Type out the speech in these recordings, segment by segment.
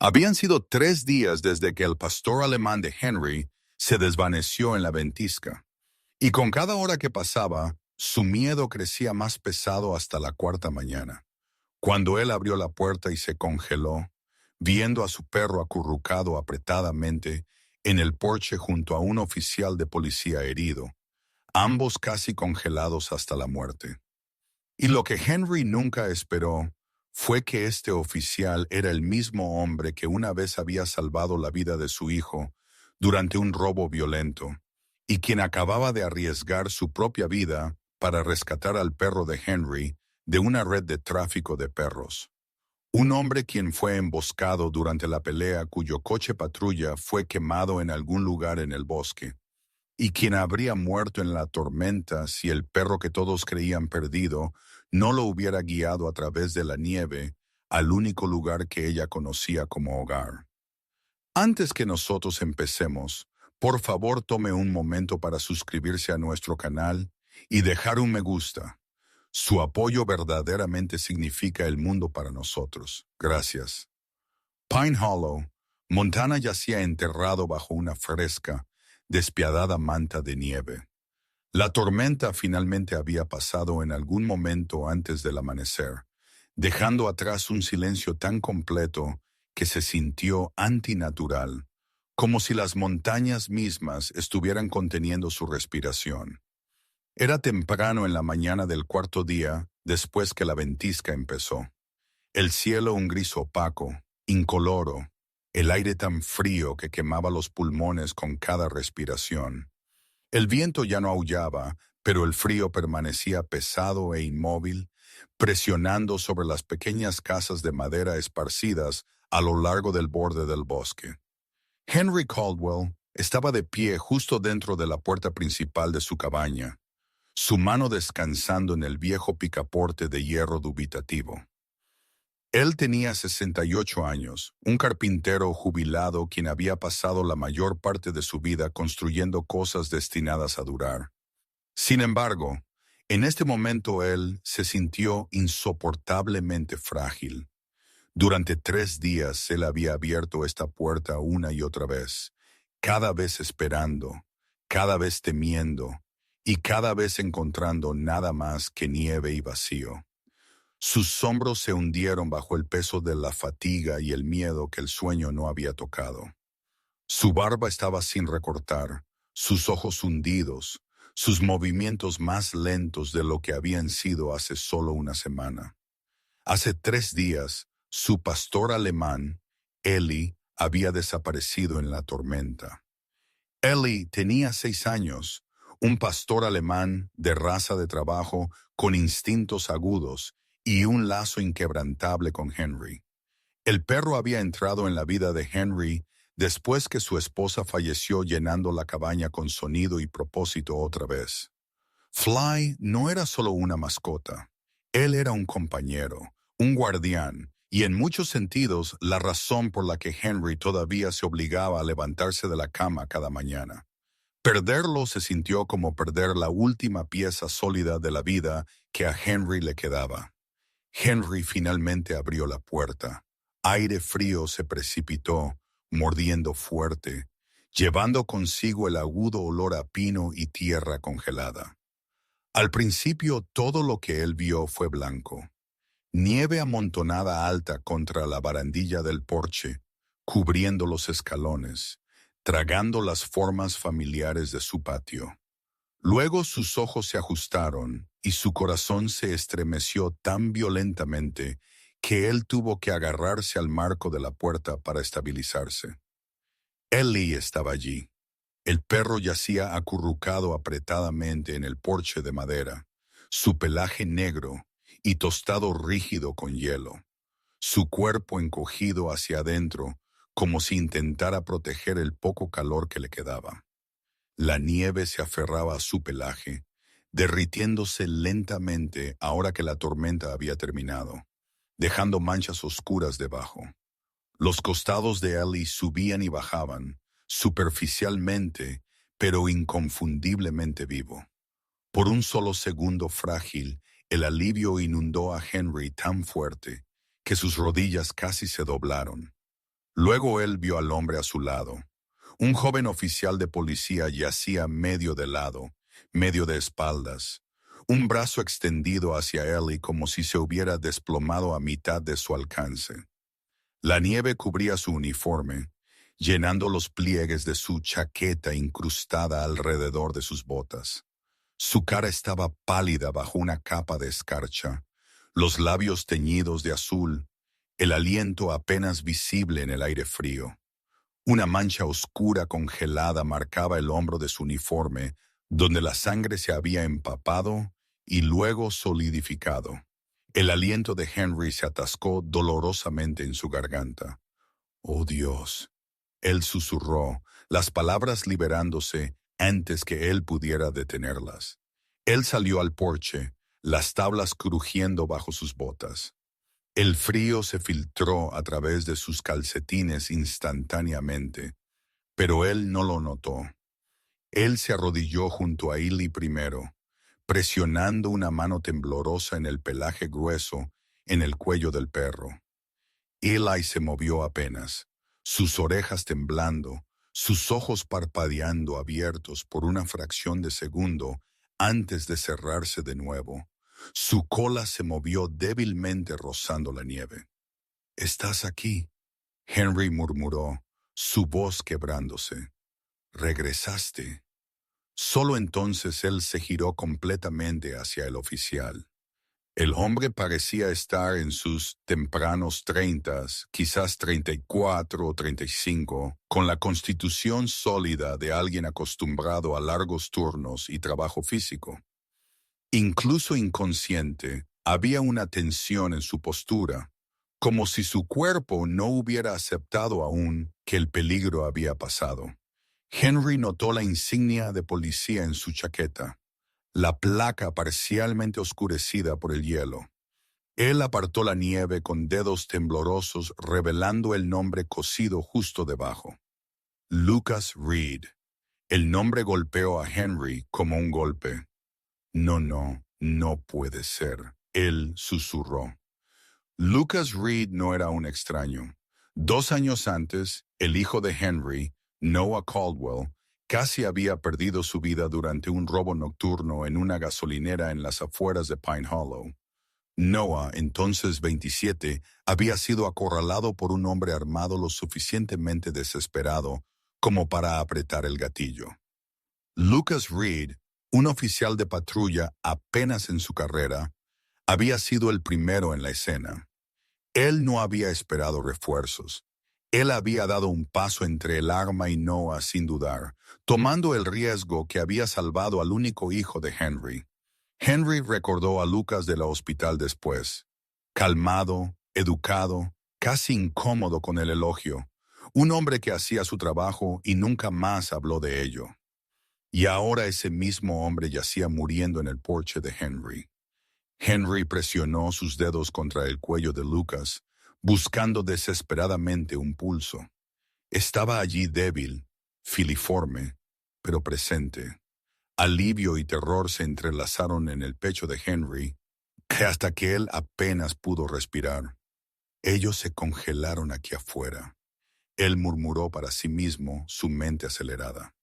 Habían sido 3 días desde que el pastor alemán de Henry se desvaneció en la ventisca, y con cada hora que pasaba, su miedo crecía más pesado hasta la cuarta mañana, cuando él abrió la puerta y se congeló, viendo a su perro acurrucado apretadamente en el porche junto a un oficial de policía herido, ambos casi congelados hasta la muerte. Y lo que Henry nunca esperó fue que este oficial era el mismo hombre que una vez había salvado la vida de su hijo durante un robo violento, y quien acababa de arriesgar su propia vida para rescatar al perro de Henry de una red de tráfico de perros. Un hombre quien fue emboscado durante la pelea, cuyo coche patrulla fue quemado en algún lugar en el bosque, y quien habría muerto en la tormenta si el perro que todos creían perdido no lo hubiera guiado a través de la nieve al único lugar que ella conocía como hogar. Antes que nosotros empecemos, por favor tome un momento para suscribirse a nuestro canal y dejar un me gusta. Su apoyo verdaderamente significa el mundo para nosotros. Gracias. Pine Hollow, Montana yacía enterrado bajo una fresca, despiadada manta de nieve. La tormenta finalmente había pasado en algún momento antes del amanecer, dejando atrás un silencio tan completo que se sintió antinatural, como si las montañas mismas estuvieran conteniendo su respiración. Era temprano en la mañana del cuarto día después que la ventisca empezó. El cielo un gris opaco, incoloro, el aire tan frío que quemaba los pulmones con cada respiración. El viento ya no aullaba, pero el frío permanecía pesado e inmóvil, presionando sobre las pequeñas casas de madera esparcidas a lo largo del borde del bosque. Henry Caldwell estaba de pie justo dentro de la puerta principal de su cabaña, su mano descansando en el viejo picaporte de hierro dubitativo. Él tenía 68 años, un carpintero jubilado quien había pasado la mayor parte de su vida construyendo cosas destinadas a durar. Sin embargo, en este momento él se sintió insoportablemente frágil. Durante 3 días él había abierto esta puerta una y otra vez, cada vez esperando, cada vez temiendo, y cada vez encontrando nada más que nieve y vacío. Sus hombros se hundieron bajo el peso de la fatiga y el miedo que el sueño no había tocado. Su barba estaba sin recortar, sus ojos hundidos, sus movimientos más lentos de lo que habían sido hace solo una semana. Hace 3 días, su pastor alemán, Eli, había desaparecido en la tormenta. Eli tenía 6 años, un pastor alemán de raza de trabajo con instintos agudos y un lazo inquebrantable con Henry. El perro había entrado en la vida de Henry después que su esposa falleció llenando la cabaña con sonido y propósito otra vez. Fly no era solo una mascota. Él era un compañero, un guardián, y en muchos sentidos la razón por la que Henry todavía se obligaba a levantarse de la cama cada mañana. Perderlo se sintió como perder la última pieza sólida de la vida que a Henry le quedaba. Henry finalmente abrió la puerta. Aire frío se precipitó, mordiendo fuerte, llevando consigo el agudo olor a pino y tierra congelada. Al principio todo lo que él vio fue blanco. Nieve amontonada alta contra la barandilla del porche, cubriendo los escalones, tragando las formas familiares de su patio. Luego sus ojos se ajustaron y su corazón se estremeció tan violentamente que él tuvo que agarrarse al marco de la puerta para estabilizarse. Ellie estaba allí. El perro yacía acurrucado apretadamente en el porche de madera, su pelaje negro y tostado rígido con hielo, su cuerpo encogido hacia adentro como si intentara proteger el poco calor que le quedaba. La nieve se aferraba a su pelaje, derritiéndose lentamente ahora que la tormenta había terminado, dejando manchas oscuras debajo. Los costados de Ellie subían y bajaban, superficialmente, pero inconfundiblemente vivo. Por un solo segundo frágil, el alivio inundó a Henry tan fuerte que sus rodillas casi se doblaron. Luego él vio al hombre a su lado. Un joven oficial de policía yacía medio de lado, medio de espaldas, un brazo extendido hacia él y como si se hubiera desplomado a mitad de su alcance. La nieve cubría su uniforme, llenando los pliegues de su chaqueta incrustada alrededor de sus botas. Su cara estaba pálida bajo una capa de escarcha, los labios teñidos de azul, el aliento apenas visible en el aire frío. Una mancha oscura congelada marcaba el hombro de su uniforme, donde la sangre se había empapado y luego solidificado. El aliento de Henry se atascó dolorosamente en su garganta. «Oh Dios», él susurró, las palabras liberándose antes que él pudiera detenerlas. Él salió al porche, las tablas crujiendo bajo sus botas. El frío se filtró a través de sus calcetines instantáneamente, pero él no lo notó. Él se arrodilló junto a Eli primero, presionando una mano temblorosa en el pelaje grueso en el cuello del perro. Eli se movió apenas, sus orejas temblando, sus ojos parpadeando abiertos por una fracción de segundo antes de cerrarse de nuevo. Su cola se movió débilmente rozando la nieve. «¿Estás aquí?», Henry murmuró, su voz quebrándose. «¿Regresaste?». Solo entonces él se giró completamente hacia el oficial. El hombre parecía estar en sus tempranos 30, quizás 34 o 35, con la constitución sólida de alguien acostumbrado a largos turnos y trabajo físico. Incluso inconsciente, había una tensión en su postura, como si su cuerpo no hubiera aceptado aún que el peligro había pasado. Henry notó la insignia de policía en su chaqueta, la placa parcialmente oscurecida por el hielo. Él apartó la nieve con dedos temblorosos, revelando el nombre cosido justo debajo. Lucas Reed. El nombre golpeó a Henry como un golpe. «No, no puede ser», él susurró. Lucas Reed no era un extraño. 2 años antes, el hijo de Henry, Noah Caldwell, casi había perdido su vida durante un robo nocturno en una gasolinera en las afueras de Pine Hollow. Noah, entonces 27, había sido acorralado por un hombre armado lo suficientemente desesperado como para apretar el gatillo. Lucas Reed, un oficial de patrulla apenas en su carrera, había sido el primero en la escena. Él no había esperado refuerzos. Él había dado un paso entre el arma y Noah sin dudar, tomando el riesgo que había salvado al único hijo de Henry. Henry recordó a Lucas del hospital después. Calmado, educado, casi incómodo con el elogio. Un hombre que hacía su trabajo y nunca más habló de ello. Y ahora ese mismo hombre yacía muriendo en el porche de Henry. Henry presionó sus dedos contra el cuello de Lucas, buscando desesperadamente un pulso. Estaba allí débil, filiforme, pero presente. Alivio y terror se entrelazaron en el pecho de Henry, hasta que él apenas pudo respirar. «Ellos se congelaron aquí afuera», él murmuró para sí mismo, su mente acelerada.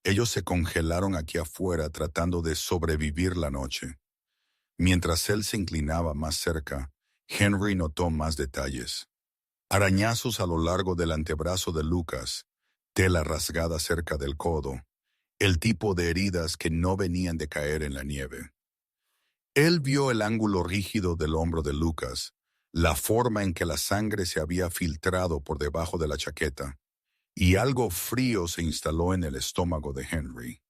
Ellos se congelaron aquí afuera tratando de sobrevivir la noche. Mientras él se inclinaba más cerca, Henry notó más detalles. Arañazos a lo largo del antebrazo de Lucas, tela rasgada cerca del codo, el tipo de heridas que no venían de caer en la nieve. Él vio el ángulo rígido del hombro de Lucas, la forma en que la sangre se había filtrado por debajo de la chaqueta, y algo frío se instaló en el estómago de Henry.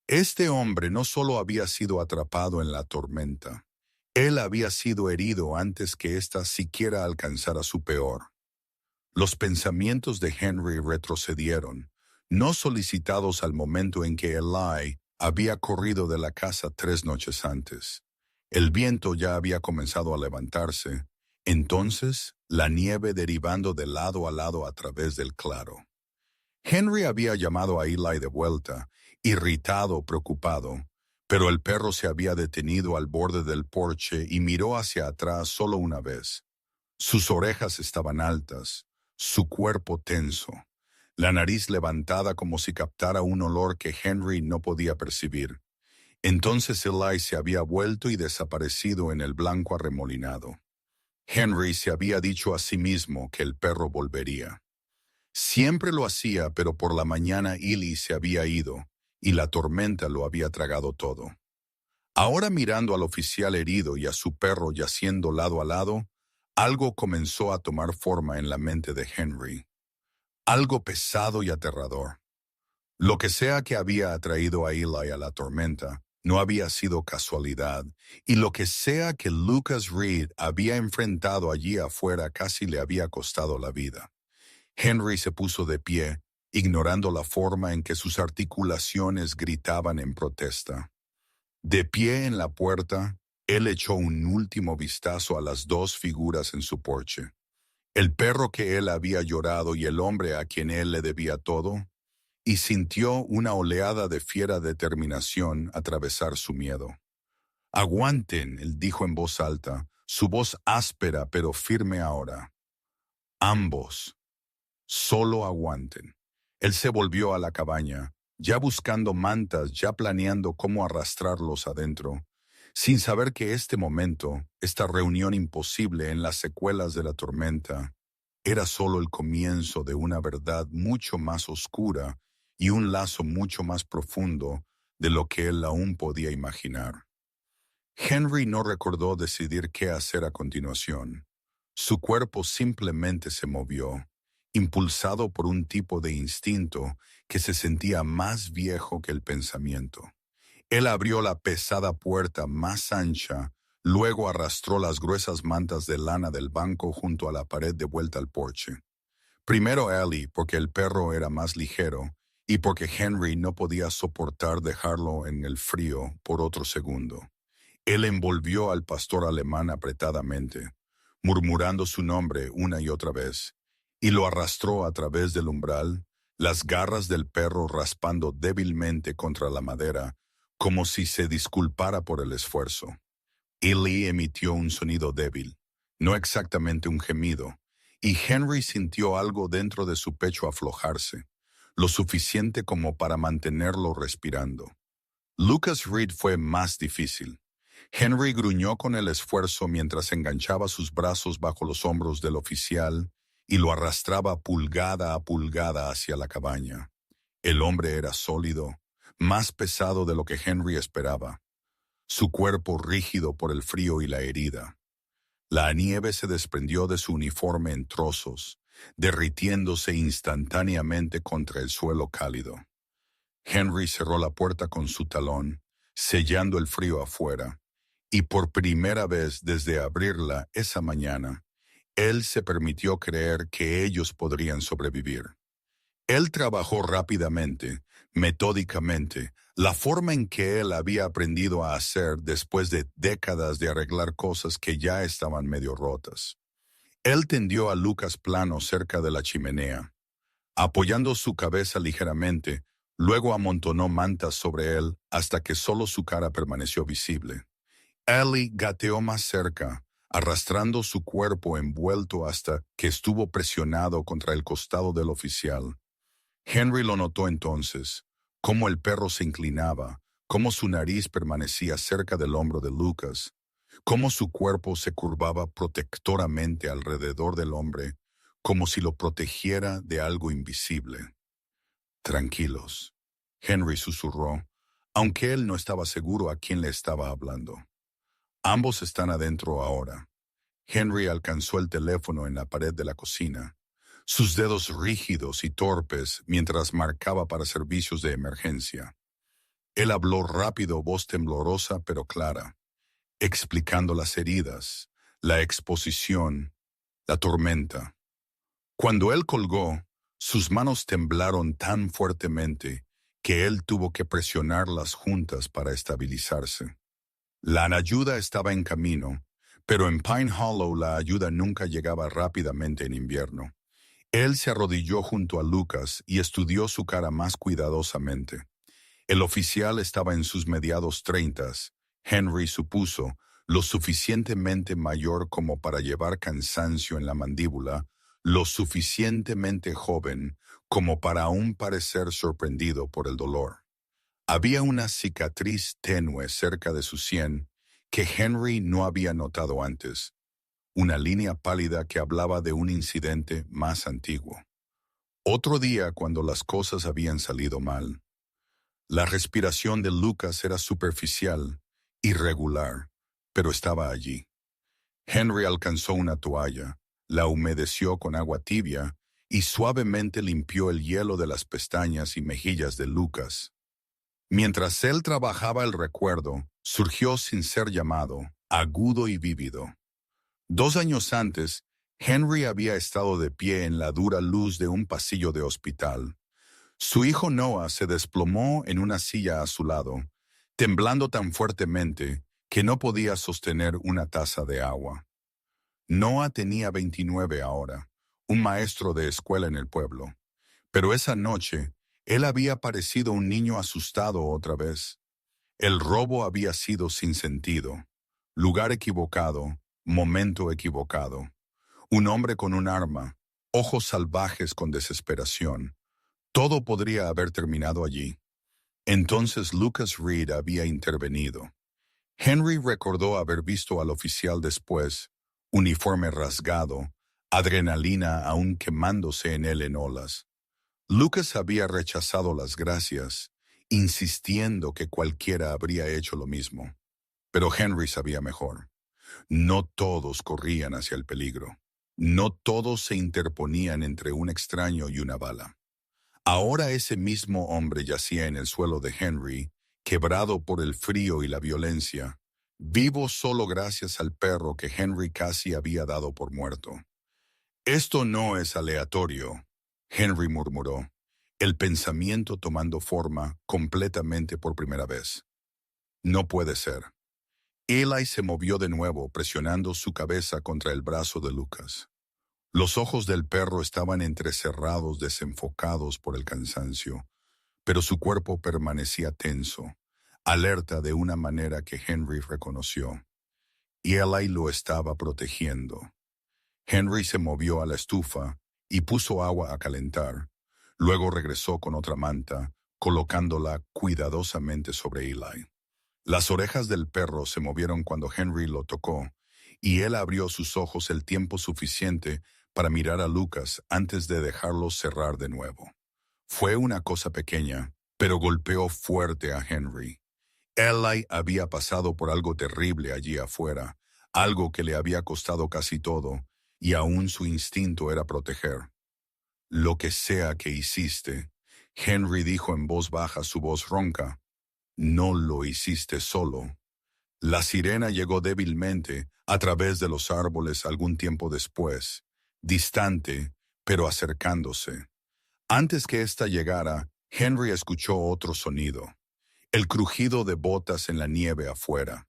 Este hombre no solo había sido atrapado en la tormenta, él había sido herido antes que ésta siquiera alcanzara su peor. Los pensamientos de Henry retrocedieron, no solicitados al momento en que Eli había corrido de la casa 3 noches antes. El viento ya había comenzado a levantarse, entonces la nieve derivando de lado a lado a través del claro. Henry había llamado a Eli de vuelta, irritado, preocupado, pero el perro se había detenido al borde del porche y miró hacia atrás solo una vez. Sus orejas estaban altas, su cuerpo tenso, la nariz levantada como si captara un olor que Henry no podía percibir. Entonces Eli se había vuelto y desaparecido en el blanco arremolinado. Henry se había dicho a sí mismo que el perro volvería. Siempre lo hacía, pero por la mañana Eli se había ido, y la tormenta lo había tragado todo. Ahora mirando al oficial herido y a su perro yaciendo lado a lado, algo comenzó a tomar forma en la mente de Henry. Algo pesado y aterrador. Lo que sea que había atraído a Eli a la tormenta no había sido casualidad, y lo que sea que Lucas Reed había enfrentado allí afuera casi le había costado la vida. Henry se puso de pie, ignorando la forma en que sus articulaciones gritaban en protesta. De pie en la puerta, él echó un último vistazo a las dos figuras en su porche. El perro que él había llorado y el hombre a quien él le debía todo, y sintió una oleada de fiera determinación atravesar su miedo. «Aguanten», él dijo en voz alta, su voz áspera pero firme ahora. «Ambos. Solo aguanten». Él se volvió a la cabaña, ya buscando mantas, ya planeando cómo arrastrarlos adentro, sin saber que este momento, esta reunión imposible en las secuelas de la tormenta, era solo el comienzo de una verdad mucho más oscura y un lazo mucho más profundo de lo que él aún podía imaginar. Henry no recordó decidir qué hacer a continuación. Su cuerpo simplemente se movió, impulsado por un tipo de instinto que se sentía más viejo que el pensamiento. Él abrió la pesada puerta más ancha, luego arrastró las gruesas mantas de lana del banco junto a la pared de vuelta al porche. Primero Ellie, porque el perro era más ligero, y porque Henry no podía soportar dejarlo en el frío por otro segundo. Él envolvió al pastor alemán apretadamente, murmurando su nombre una y otra vez, y lo arrastró a través del umbral, las garras del perro raspando débilmente contra la madera, como si se disculpara por el esfuerzo. Ellie emitió un sonido débil, no exactamente un gemido, y Henry sintió algo dentro de su pecho aflojarse, lo suficiente como para mantenerlo respirando. Lucas Reed fue más difícil. Henry gruñó con el esfuerzo mientras enganchaba sus brazos bajo los hombros del oficial y lo arrastraba pulgada a pulgada hacia la cabaña. El hombre era sólido, más pesado de lo que Henry esperaba, su cuerpo rígido por el frío y la herida. La nieve se desprendió de su uniforme en trozos, derritiéndose instantáneamente contra el suelo cálido. Henry cerró la puerta con su talón, sellando el frío afuera, y por primera vez desde abrirla esa mañana, él se permitió creer que ellos podrían sobrevivir. Él trabajó rápidamente, metódicamente, la forma en que él había aprendido a hacer después de décadas de arreglar cosas que ya estaban medio rotas. Él tendió a Lucas plano cerca de la chimenea, apoyando su cabeza ligeramente, luego amontonó mantas sobre él hasta que solo su cara permaneció visible. Ellie gateó más cerca, arrastrando su cuerpo envuelto hasta que estuvo presionado contra el costado del oficial. Henry lo notó entonces, cómo el perro se inclinaba, cómo su nariz permanecía cerca del hombro de Lucas, cómo su cuerpo se curvaba protectoramente alrededor del hombre, como si lo protegiera de algo invisible. «Tranquilos», Henry susurró, aunque él no estaba seguro a quién le estaba hablando. «Ambos están adentro ahora». Henry alcanzó el teléfono en la pared de la cocina, sus dedos rígidos y torpes mientras marcaba para servicios de emergencia. Él habló rápido, voz temblorosa pero clara, explicando las heridas, la exposición, la tormenta. Cuando él colgó, sus manos temblaron tan fuertemente que él tuvo que presionarlas juntas para estabilizarse. La ayuda estaba en camino, pero en Pine Hollow la ayuda nunca llegaba rápidamente en invierno. Él se arrodilló junto a Lucas y estudió su cara más cuidadosamente. El oficial estaba en sus mediados 30, Henry supuso, lo suficientemente mayor como para llevar cansancio en la mandíbula, lo suficientemente joven como para aún parecer sorprendido por el dolor. Había una cicatriz tenue cerca de su sien que Henry no había notado antes, una línea pálida que hablaba de un incidente más antiguo. Otro día cuando las cosas habían salido mal. La respiración de Lucas era superficial, irregular, pero estaba allí. Henry alcanzó una toalla, la humedeció con agua tibia y suavemente limpió el hielo de las pestañas y mejillas de Lucas. Mientras él trabajaba el recuerdo, surgió sin ser llamado, agudo y vívido. 2 años antes, Henry había estado de pie en la dura luz de un pasillo de hospital. Su hijo Noah se desplomó en una silla a su lado, temblando tan fuertemente que no podía sostener una taza de agua. Noah tenía 29 ahora, un maestro de escuela en el pueblo. Pero esa noche, él había parecido un niño asustado otra vez. El robo había sido sin sentido, lugar equivocado, momento equivocado. Un hombre con un arma, ojos salvajes con desesperación. Todo podría haber terminado allí. Entonces Lucas Reed había intervenido. Henry recordó haber visto al oficial después, uniforme rasgado, adrenalina aún quemándose en él en olas. Lucas había rechazado las gracias, insistiendo que cualquiera habría hecho lo mismo. Pero Henry sabía mejor. No todos corrían hacia el peligro. No todos se interponían entre un extraño y una bala. Ahora ese mismo hombre yacía en el suelo de Henry, quebrado por el frío y la violencia, vivo solo gracias al perro que Henry casi había dado por muerto. Esto no es aleatorio, Henry murmuró, el pensamiento tomando forma completamente por primera vez. No puede ser. Eli se movió de nuevo, presionando su cabeza contra el brazo de Lucas. Los ojos del perro estaban entrecerrados, desenfocados por el cansancio, pero su cuerpo permanecía tenso, alerta de una manera que Henry reconoció. Y Eli lo estaba protegiendo. Henry se movió a la estufa y puso agua a calentar. Luego regresó con otra manta, colocándola cuidadosamente sobre Eli. Las orejas del perro se movieron cuando Henry lo tocó, y él abrió sus ojos el tiempo suficiente para mirar a Lucas antes de dejarlos cerrar de nuevo. Fue una cosa pequeña, pero golpeó fuerte a Henry. Eli había pasado por algo terrible allí afuera, algo que le había costado casi todo, y aún su instinto era proteger. Lo que sea que hiciste, Henry dijo en voz baja, su voz ronca, no lo hiciste solo. La sirena llegó débilmente a través de los árboles algún tiempo después, distante, pero acercándose. Antes que ésta llegara, Henry escuchó otro sonido, el crujido de botas en la nieve afuera.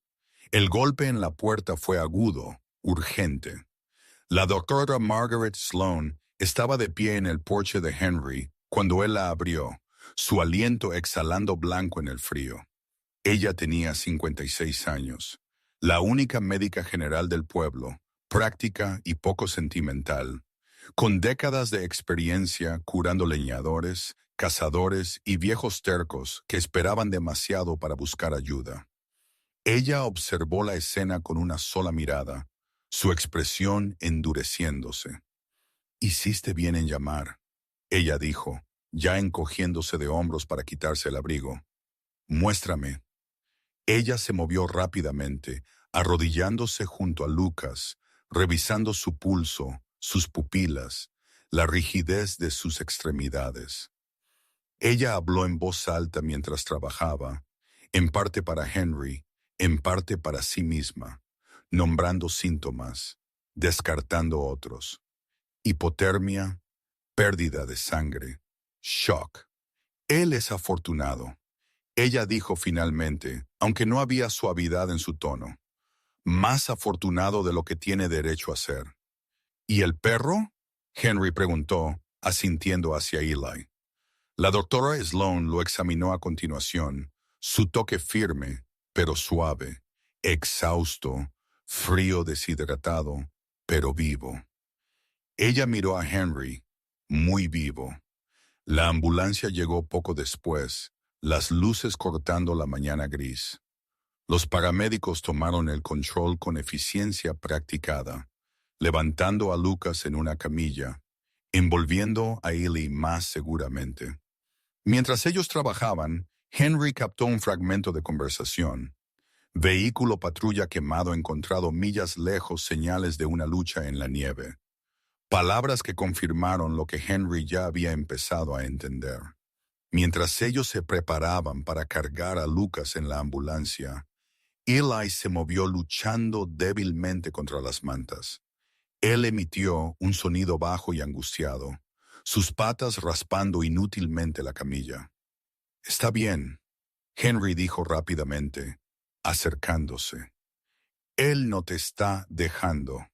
El golpe en la puerta fue agudo, urgente. La doctora Margaret Sloan estaba de pie en el porche de Henry cuando él la abrió, su aliento exhalando blanco en el frío. Ella tenía 56 años, la única médica general del pueblo, práctica y poco sentimental, con décadas de experiencia curando leñadores, cazadores y viejos tercos que esperaban demasiado para buscar ayuda. Ella observó la escena con una sola mirada, su expresión endureciéndose. «Hiciste bien en llamar», ella dijo, ya encogiéndose de hombros para quitarse el abrigo. «Muéstrame». Ella se movió rápidamente, arrodillándose junto a Lucas, revisando su pulso, sus pupilas, la rigidez de sus extremidades. Ella habló en voz alta mientras trabajaba, en parte para Henry, en parte para sí misma, nombrando síntomas, descartando otros. Hipotermia, pérdida de sangre, shock. Él es afortunado. Ella dijo finalmente, aunque no había suavidad en su tono, más afortunado de lo que tiene derecho a ser. ¿Y el perro?, Henry preguntó, asintiendo hacia Eli. La doctora Sloan lo examinó a continuación, su toque firme, pero suave, exhausto, frío, deshidratado, pero vivo. Ella miró a Henry, muy vivo. La ambulancia llegó poco después, las luces cortando la mañana gris. Los paramédicos tomaron el control con eficiencia practicada, levantando a Lucas en una camilla, envolviendo a Ellie más seguramente. Mientras ellos trabajaban, Henry captó un fragmento de conversación. Vehículo patrulla quemado encontrado millas lejos, señales de una lucha en la nieve. Palabras que confirmaron lo que Henry ya había empezado a entender. Mientras ellos se preparaban para cargar a Lucas en la ambulancia, Eli se movió luchando débilmente contra las mantas. Él emitió un sonido bajo y angustiado, sus patas raspando inútilmente la camilla. «Está bien», Henry dijo rápidamente, acercándose. «Él no te está dejando».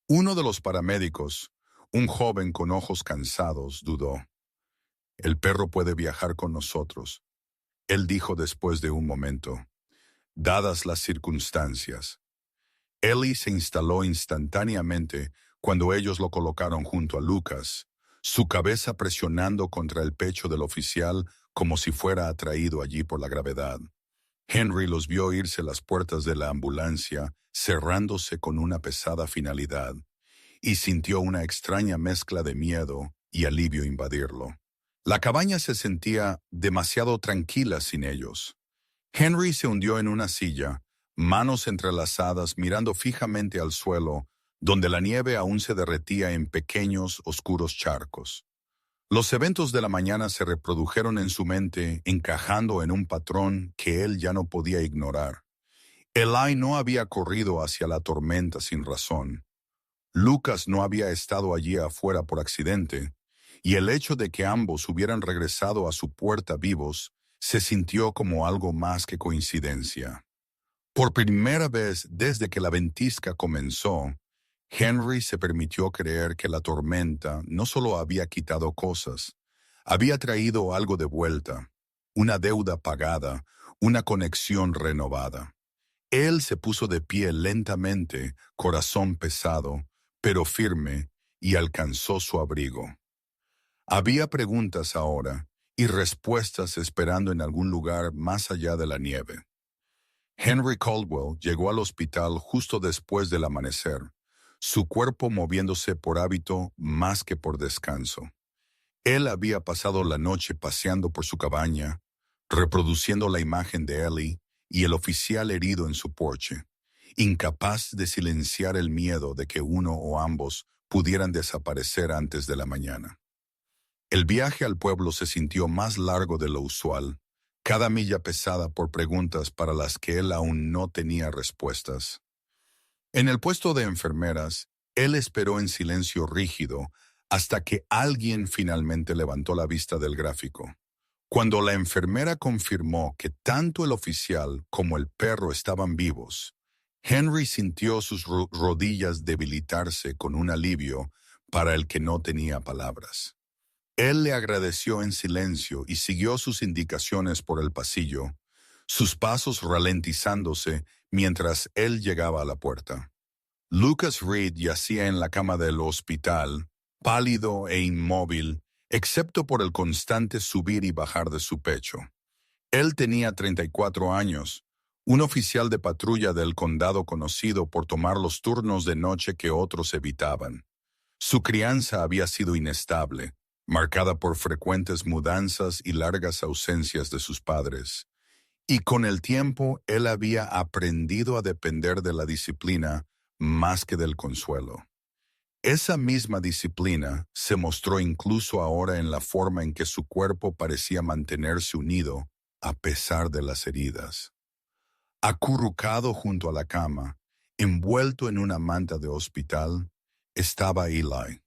Uno de los paramédicos, un joven con ojos cansados, dudó. «El perro puede viajar con nosotros», él dijo después de un momento, dadas las circunstancias. Ellie se instaló instantáneamente cuando ellos lo colocaron junto a Lucas, su cabeza presionando contra el pecho del oficial como si fuera atraído allí por la gravedad. Henry los vio irse las puertas de la ambulancia, cerrándose con una pesada finalidad, y sintió una extraña mezcla de miedo y alivio invadirlo. La cabaña se sentía demasiado tranquila sin ellos. Henry se hundió en una silla, manos entrelazadas mirando fijamente al suelo, donde la nieve aún se derretía en pequeños, oscuros charcos. Los eventos de la mañana se reprodujeron en su mente, encajando en un patrón que él ya no podía ignorar. Eli no había corrido hacia la tormenta sin razón. Lucas no había estado allí afuera por accidente, y el hecho de que ambos hubieran regresado a su puerta vivos se sintió como algo más que coincidencia. Por primera vez desde que la ventisca comenzó, Henry se permitió creer que la tormenta no solo había quitado cosas, había traído algo de vuelta, una deuda pagada, una conexión renovada. Él se puso de pie lentamente, corazón pesado, pero firme, y alcanzó su abrigo. Había preguntas ahora y respuestas esperando en algún lugar más allá de la nieve. Henry Caldwell llegó al hospital justo después del amanecer, su cuerpo moviéndose por hábito más que por descanso. Él había pasado la noche paseando por su cabaña, reproduciendo la imagen de Ellie y el oficial herido en su porche, incapaz de silenciar el miedo de que uno o ambos pudieran desaparecer antes de la mañana. El viaje al pueblo se sintió más largo de lo usual, cada milla pesada por preguntas para las que él aún no tenía respuestas. En el puesto de enfermeras, él esperó en silencio rígido hasta que alguien finalmente levantó la vista del gráfico. Cuando la enfermera confirmó que tanto el oficial como el perro estaban vivos, Henry sintió sus rodillas debilitarse con un alivio para el que no tenía palabras. Él le agradeció en silencio y siguió sus indicaciones por el pasillo, sus pasos ralentizándose mientras él llegaba a la puerta. Lucas Reed yacía en la cama del hospital, pálido e inmóvil, excepto por el constante subir y bajar de su pecho. Él tenía 34 años, un oficial de patrulla del condado conocido por tomar los turnos de noche que otros evitaban. Su crianza había sido inestable, marcada por frecuentes mudanzas y largas ausencias de sus padres. Y con el tiempo él había aprendido a depender de la disciplina más que del consuelo. Esa misma disciplina se mostró incluso ahora en la forma en que su cuerpo parecía mantenerse unido a pesar de las heridas. Acurrucado junto a la cama, envuelto en una manta de hospital, estaba Eli.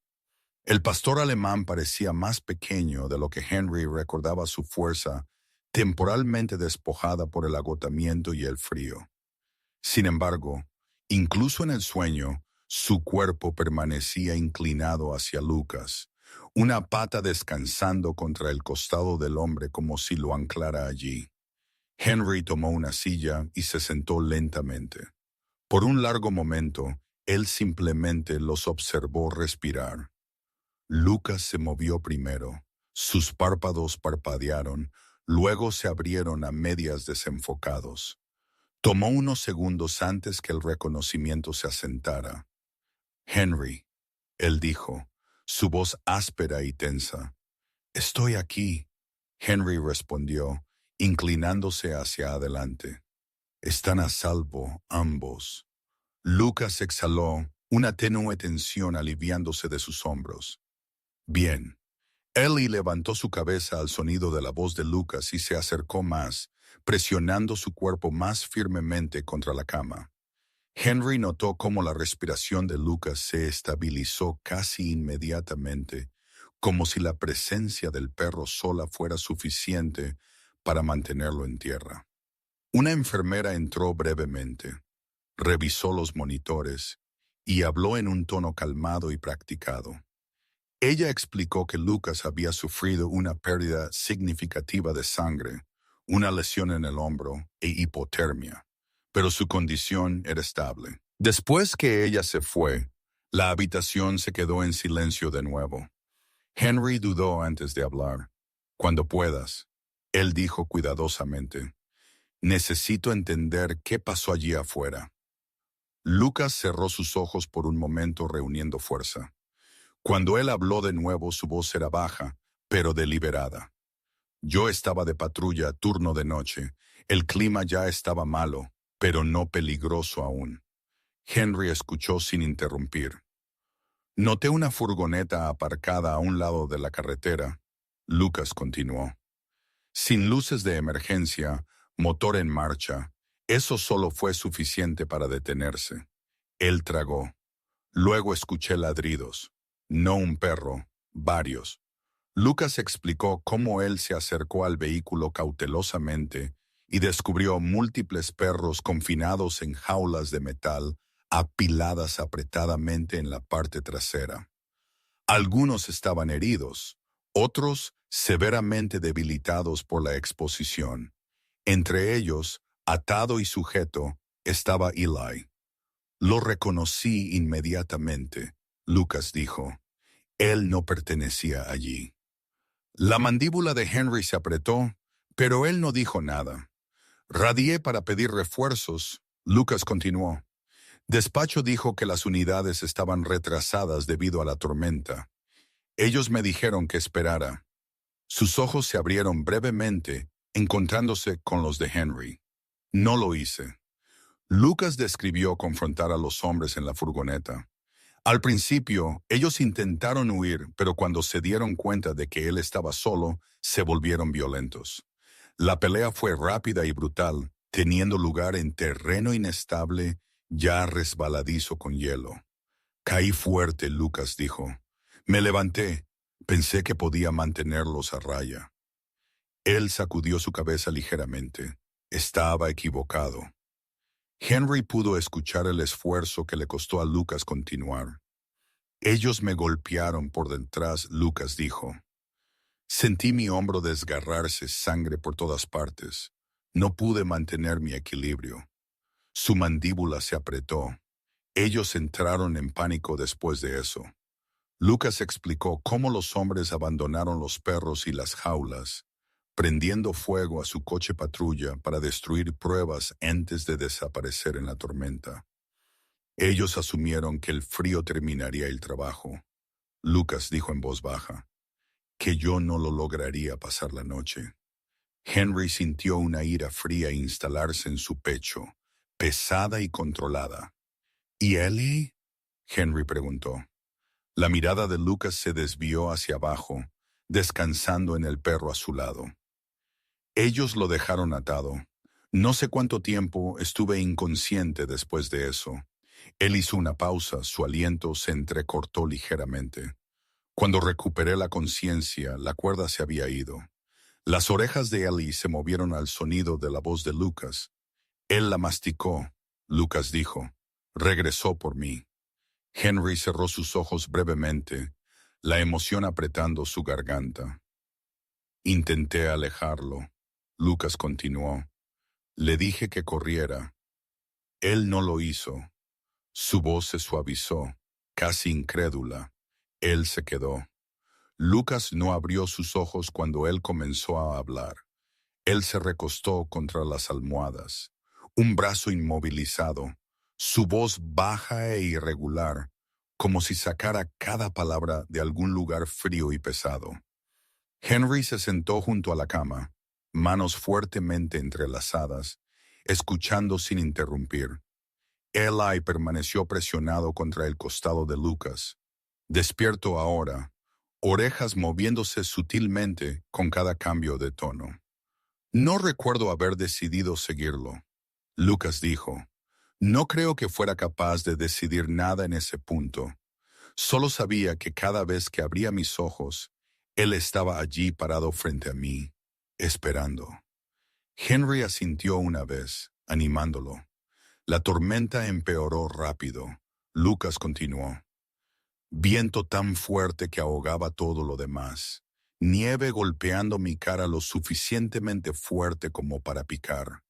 El pastor alemán parecía más pequeño de lo que Henry recordaba su fuerza, temporalmente despojada por el agotamiento y el frío. Sin embargo, incluso en el sueño, su cuerpo permanecía inclinado hacia Lucas, una pata descansando contra el costado del hombre como si lo anclara allí. Henry tomó una silla y se sentó lentamente. Por un largo momento, él simplemente los observó respirar. Lucas se movió primero. Sus párpados parpadearon, luego se abrieron a medias desenfocados. Tomó unos segundos antes que el reconocimiento se asentara. Henry, él dijo, su voz áspera y tensa. Estoy aquí, Henry respondió, inclinándose hacia adelante. Están a salvo ambos. Lucas exhaló, una tenue tensión aliviándose de sus hombros. Bien. Ellie levantó su cabeza al sonido de la voz de Lucas y se acercó más, presionando su cuerpo más firmemente contra la cama. Henry notó cómo la respiración de Lucas se estabilizó casi inmediatamente, como si la presencia del perro sola fuera suficiente para mantenerlo en tierra. Una enfermera entró brevemente, revisó los monitores y habló en un tono calmado y practicado. Ella explicó que Lucas había sufrido una pérdida significativa de sangre, una lesión en el hombro e hipotermia, pero su condición era estable. Después que ella se fue, la habitación se quedó en silencio de nuevo. Henry dudó antes de hablar. Cuando puedas, él dijo cuidadosamente, necesito entender qué pasó allí afuera. Lucas cerró sus ojos por un momento reuniendo fuerza. Cuando él habló de nuevo, su voz era baja, pero deliberada. Yo estaba de patrulla, turno de noche. El clima ya estaba malo, pero no peligroso aún. Henry escuchó sin interrumpir. Noté una furgoneta aparcada a un lado de la carretera. Lucas continuó. Sin luces de emergencia, motor en marcha, eso solo fue suficiente para detenerse. Él tragó. Luego escuché ladridos. No un perro, varios. Lucas explicó cómo él se acercó al vehículo cautelosamente y descubrió múltiples perros confinados en jaulas de metal apiladas apretadamente en la parte trasera. Algunos estaban heridos, otros severamente debilitados por la exposición. Entre ellos, atado y sujeto, estaba Eli. Lo reconocí inmediatamente, Lucas dijo. Él no pertenecía allí. La mandíbula de Henry se apretó, pero él no dijo nada. Radié para pedir refuerzos, Lucas continuó. Despacho dijo que las unidades estaban retrasadas debido a la tormenta. Ellos me dijeron que esperara. Sus ojos se abrieron brevemente, encontrándose con los de Henry. No lo hice. Lucas describió confrontar a los hombres en la furgoneta. Al principio, ellos intentaron huir, pero cuando se dieron cuenta de que él estaba solo, se volvieron violentos. La pelea fue rápida y brutal, teniendo lugar en terreno inestable, ya resbaladizo con hielo. Caí fuerte, Lucas dijo. Me levanté. Pensé que podía mantenerlos a raya. Él sacudió su cabeza ligeramente. Estaba equivocado. Henry pudo escuchar el esfuerzo que le costó a Lucas continuar. Ellos me golpearon por detrás, Lucas dijo. Sentí mi hombro desgarrarse, sangre por todas partes. No pude mantener mi equilibrio. Su mandíbula se apretó. Ellos entraron en pánico después de eso. Lucas explicó cómo los hombres abandonaron los perros y las jaulas, prendiendo fuego a su coche patrulla para destruir pruebas antes de desaparecer en la tormenta. Ellos asumieron que el frío terminaría el trabajo. Lucas dijo en voz baja, que yo no lo lograría pasar la noche. Henry sintió una ira fría instalarse en su pecho, pesada y controlada. ¿Y Ellie? Henry preguntó. La mirada de Lucas se desvió hacia abajo, descansando en el perro a su lado. Ellos lo dejaron atado. No sé cuánto tiempo estuve inconsciente después de eso. Él hizo una pausa, su aliento se entrecortó ligeramente. Cuando recuperé la conciencia, la cuerda se había ido. Las orejas de Ellie se movieron al sonido de la voz de Lucas. Él la masticó, Lucas dijo. Regresó por mí. Henry cerró sus ojos brevemente, la emoción apretando su garganta. Intenté alejarlo. Lucas continuó. Le dije que corriera. Él no lo hizo. Su voz se suavizó, casi incrédula. Él se quedó. Lucas no abrió sus ojos cuando él comenzó a hablar. Él se recostó contra las almohadas, un brazo inmovilizado, su voz baja e irregular, como si sacara cada palabra de algún lugar frío y pesado. Henry se sentó junto a la cama, manos fuertemente entrelazadas, escuchando sin interrumpir. Eli permaneció presionado contra el costado de Lucas, despierto ahora, orejas moviéndose sutilmente con cada cambio de tono. No recuerdo haber decidido seguirlo. Lucas dijo, no creo que fuera capaz de decidir nada en ese punto. Solo sabía que cada vez que abría mis ojos, él estaba allí parado frente a mí, esperando. Henry asintió una vez, animándolo. La tormenta empeoró rápido. Lucas continuó. Viento tan fuerte que ahogaba todo lo demás. Nieve golpeando mi cara lo suficientemente fuerte como para picar.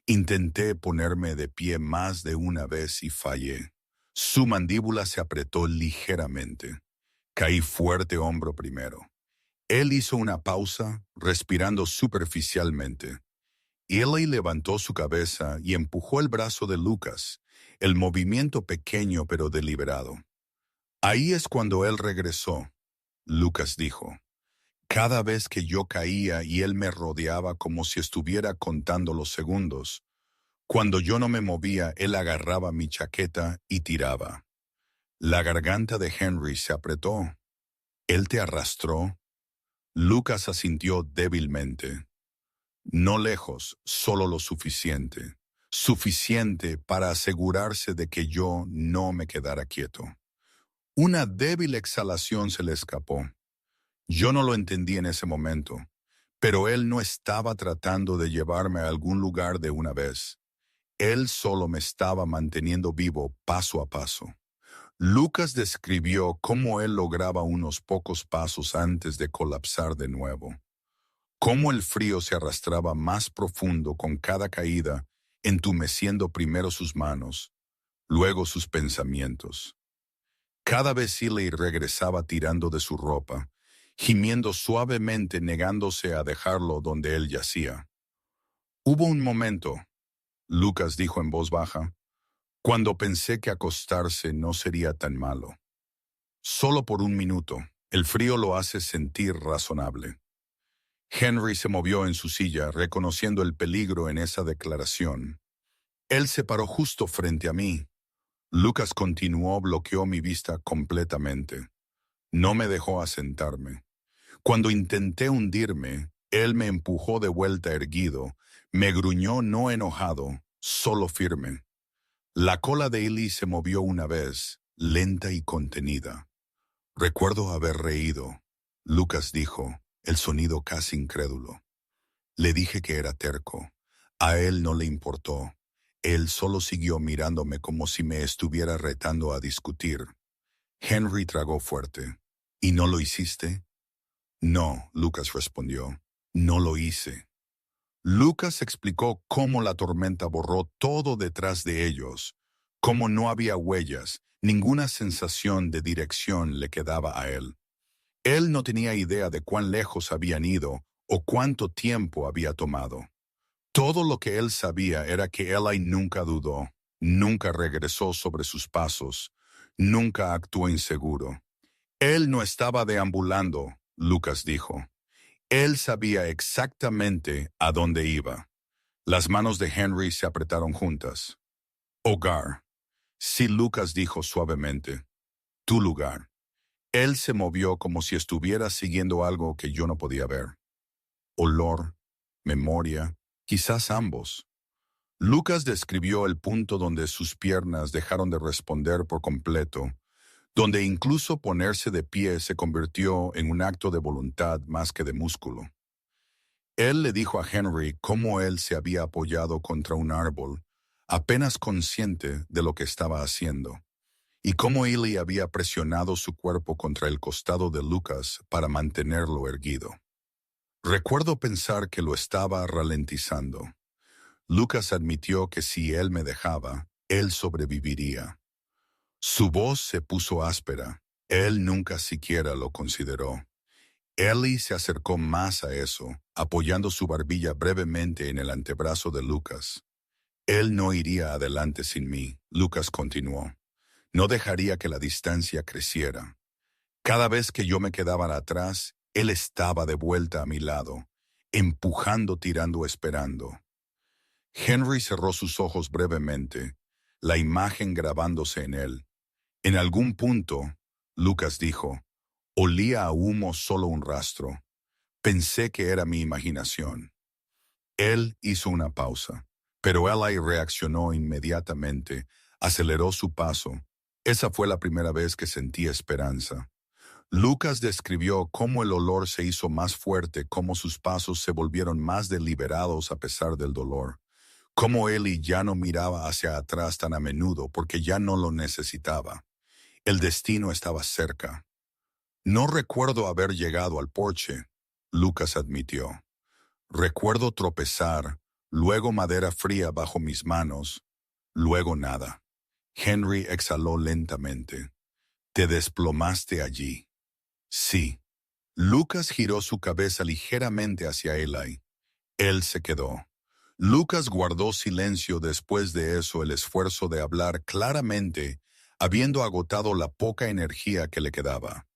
Intenté ponerme de pie más de una vez y fallé. Su mandíbula se apretó ligeramente. Caí fuerte hombro primero. Él hizo una pausa, respirando superficialmente. Eli levantó su cabeza y empujó el brazo de Lucas, el movimiento pequeño pero deliberado. Ahí es cuando él regresó, Lucas dijo. Cada vez que yo caía y él me rodeaba como si estuviera contando los segundos. Cuando yo no me movía, él agarraba mi chaqueta y tiraba. La garganta de Henry se apretó. ¿Él te arrastró? Lucas asintió débilmente. No lejos, solo lo suficiente. Suficiente para asegurarse de que yo no me quedara quieto. Una débil exhalación se le escapó. Yo no lo entendí en ese momento, pero él no estaba tratando de llevarme a algún lugar de una vez. Él solo me estaba manteniendo vivo paso a paso. Lucas describió cómo él lograba unos pocos pasos antes de colapsar de nuevo. Cómo el frío se arrastraba más profundo con cada caída, entumeciendo primero sus manos, luego sus pensamientos. Cada vez Eli regresaba tirando de su ropa, gimiendo suavemente negándose a dejarlo donde él yacía. Hubo un momento, Lucas dijo en voz baja, cuando pensé que acostarse no sería tan malo. Solo por un minuto, el frío lo hace sentir razonable. Henry se movió en su silla, reconociendo el peligro en esa declaración. Él se paró justo frente a mí. Lucas bloqueó mi vista completamente. No me dejó asentarme. Cuando intenté hundirme, él me empujó de vuelta erguido, me gruñó no enojado, solo firme. La cola de Eli se movió una vez, lenta y contenida. Recuerdo haber reído. Lucas dijo, el sonido casi incrédulo. Le dije que era terco. A él no le importó. Él solo siguió mirándome como si me estuviera retando a discutir. Henry tragó fuerte. ¿Y no lo hiciste? No, Lucas respondió. No lo hice. Lucas explicó cómo la tormenta borró todo detrás de ellos, cómo no había huellas, ninguna sensación de dirección le quedaba a él. Él no tenía idea de cuán lejos habían ido o cuánto tiempo había tomado. Todo lo que él sabía era que Eli nunca dudó, nunca regresó sobre sus pasos, nunca actuó inseguro. Él no estaba deambulando, Lucas dijo. Él sabía exactamente a dónde iba. Las manos de Henry se apretaron juntas. Hogar. Sí, Lucas dijo suavemente. Tu lugar. Él se movió como si estuviera siguiendo algo que yo no podía ver. Olor, memoria, quizás ambos. Lucas describió el punto donde sus piernas dejaron de responder por completo, donde incluso ponerse de pie se convirtió en un acto de voluntad más que de músculo. Él le dijo a Henry cómo él se había apoyado contra un árbol, apenas consciente de lo que estaba haciendo, y cómo Eli había presionado su cuerpo contra el costado de Lucas para mantenerlo erguido. Recuerdo pensar que lo estaba ralentizando. Lucas admitió que si él me dejaba, él sobreviviría. Su voz se puso áspera. Él nunca siquiera lo consideró. Ellie se acercó más a eso, apoyando su barbilla brevemente en el antebrazo de Lucas. Él no iría adelante sin mí, Lucas continuó. No dejaría que la distancia creciera. Cada vez que yo me quedaba atrás, él estaba de vuelta a mi lado, empujando, tirando, esperando. Henry cerró sus ojos brevemente, la imagen grabándose en él. En algún punto, Lucas dijo, olía a humo solo un rastro. Pensé que era mi imaginación. Él hizo una pausa, pero Eli reaccionó inmediatamente, aceleró su paso. Esa fue la primera vez que sentí esperanza. Lucas describió cómo el olor se hizo más fuerte, cómo sus pasos se volvieron más deliberados a pesar del dolor, cómo Eli ya no miraba hacia atrás tan a menudo porque ya no lo necesitaba. El destino estaba cerca. No recuerdo haber llegado al porche, Lucas admitió. Recuerdo tropezar, luego madera fría bajo mis manos, luego nada. Henry exhaló lentamente. Te desplomaste allí. Sí. Lucas giró su cabeza ligeramente hacia Eli. Él se quedó. Lucas guardó silencio después de eso, el esfuerzo de hablar claramente, habiendo agotado la poca energía que le quedaba.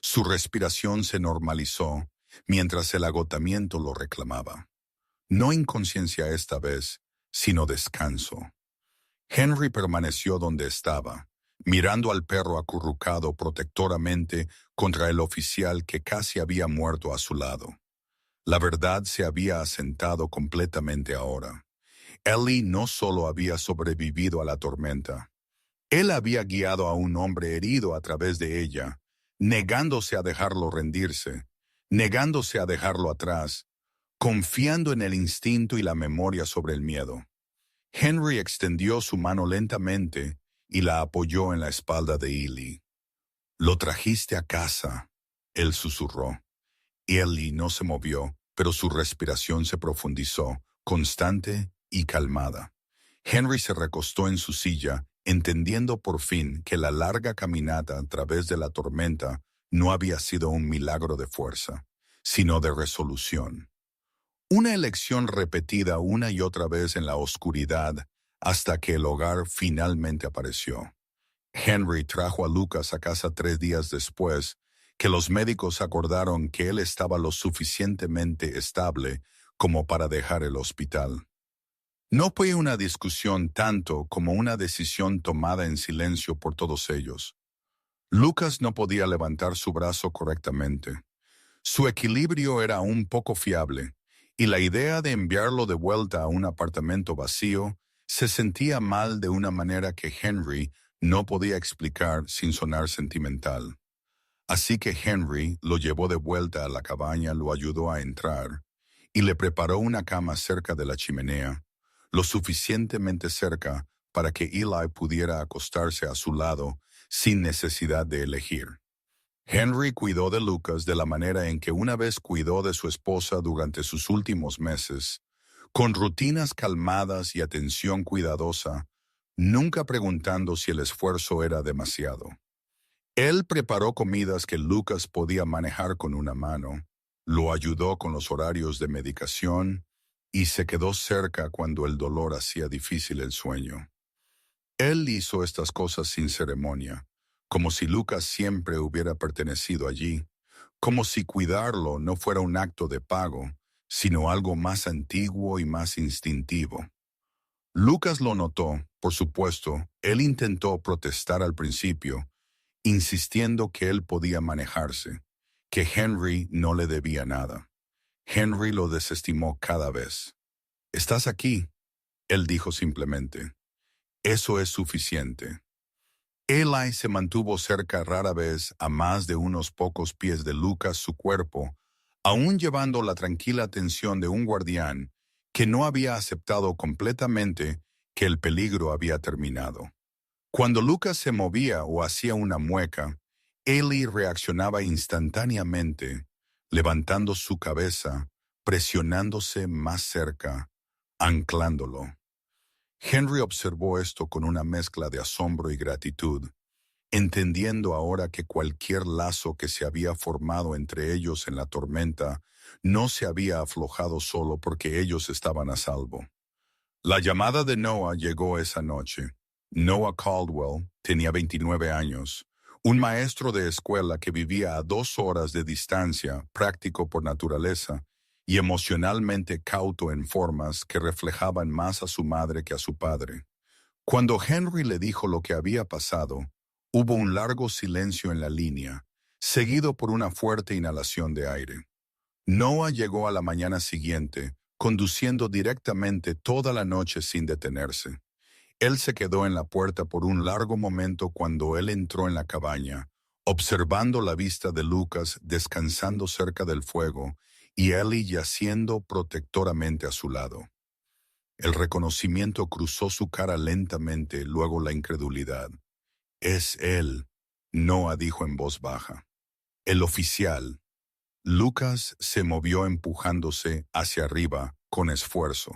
Su respiración se normalizó, mientras el agotamiento lo reclamaba. No inconsciencia esta vez, sino descanso. Henry permaneció donde estaba, mirando al perro acurrucado protectoramente contra el oficial que casi había muerto a su lado. La verdad se había asentado completamente ahora. Ellie no solo había sobrevivido a la tormenta, él había guiado a un hombre herido a través de ella, negándose a dejarlo rendirse, negándose a dejarlo atrás, confiando en el instinto y la memoria sobre el miedo. Henry extendió su mano lentamente y la apoyó en la espalda de Ellie. «Lo trajiste a casa», él susurró. Ellie no se movió, pero su respiración se profundizó, constante y calmada. Henry se recostó en su silla, entendiendo por fin que la larga caminata a través de la tormenta no había sido un milagro de fuerza, sino de resolución. Una elección repetida una y otra vez en la oscuridad hasta que el hogar finalmente apareció. Henry trajo a Lucas a casa 3 días después que los médicos acordaron que él estaba lo suficientemente estable como para dejar el hospital. No fue una discusión tanto como una decisión tomada en silencio por todos ellos. Lucas no podía levantar su brazo correctamente. Su equilibrio era un poco fiable, y la idea de enviarlo de vuelta a un apartamento vacío se sentía mal de una manera que Henry no podía explicar sin sonar sentimental. Así que Henry lo llevó de vuelta a la cabaña, lo ayudó a entrar, y le preparó una cama cerca de la chimenea, lo suficientemente cerca para que Eli pudiera acostarse a su lado sin necesidad de elegir. Henry cuidó de Lucas de la manera en que una vez cuidó de su esposa durante sus últimos meses, con rutinas calmadas y atención cuidadosa, nunca preguntando si el esfuerzo era demasiado. Él preparó comidas que Lucas podía manejar con una mano, lo ayudó con los horarios de medicación y se quedó cerca cuando el dolor hacía difícil el sueño. Él hizo estas cosas sin ceremonia, como si Lucas siempre hubiera pertenecido allí, como si cuidarlo no fuera un acto de pago, sino algo más antiguo y más instintivo. Lucas lo notó, por supuesto, él intentó protestar al principio, insistiendo que él podía manejarse, que Henry no le debía nada. Henry lo desestimó cada vez. «Estás aquí», él dijo simplemente. «Eso es suficiente». Eli se mantuvo cerca rara vez a más de unos pocos pies de Lucas su cuerpo, aún llevando la tranquila atención de un guardián que no había aceptado completamente que el peligro había terminado. Cuando Lucas se movía o hacía una mueca, Eli reaccionaba instantáneamente, levantando su cabeza, presionándose más cerca, anclándolo. Henry observó esto con una mezcla de asombro y gratitud. entendiendo ahora que cualquier lazo que se había formado entre ellos en la tormenta no se había aflojado solo porque ellos estaban a salvo. La llamada de Noah llegó esa noche. Noah Caldwell tenía 29 años, un maestro de escuela que vivía a 2 horas de distancia, práctico por naturaleza, y emocionalmente cauto en formas que reflejaban más a su madre que a su padre. Cuando Henry le dijo lo que había pasado, hubo un largo silencio en la línea, seguido por una fuerte inhalación de aire. Noah llegó a la mañana siguiente, conduciendo directamente toda la noche sin detenerse. Él se quedó en la puerta por un largo momento cuando él entró en la cabaña, observando la vista de Lucas descansando cerca del fuego y Ellie yaciendo protectoramente a su lado. El reconocimiento cruzó su cara lentamente, luego la incredulidad. «Es él», Noah dijo en voz baja. «El oficial». Lucas se movió empujándose hacia arriba con esfuerzo.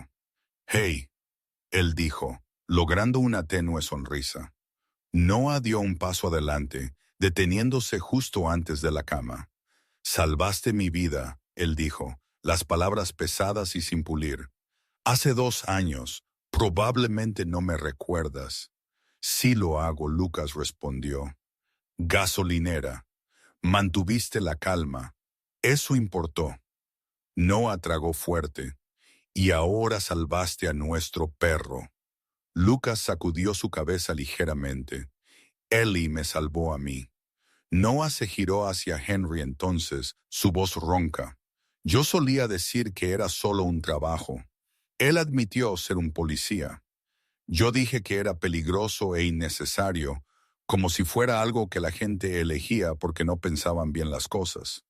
«Hey», él dijo, logrando una tenue sonrisa. Noah dio un paso adelante, deteniéndose justo antes de la cama. «Salvaste mi vida», él dijo, las palabras pesadas y sin pulir. «Hace 2 años, probablemente no me recuerdas». «Sí lo hago», Lucas respondió. «Gasolinera. Mantuviste la calma. Eso importó». Noah tragó fuerte. «Y ahora salvaste a nuestro perro». Lucas sacudió su cabeza ligeramente. «Ellie me salvó a mí». Noah se giró hacia Henry entonces, su voz ronca. «Yo solía decir que era solo un trabajo». Él admitió ser un policía. «Yo dije que era peligroso e innecesario, como si fuera algo que la gente elegía porque no pensaban bien las cosas».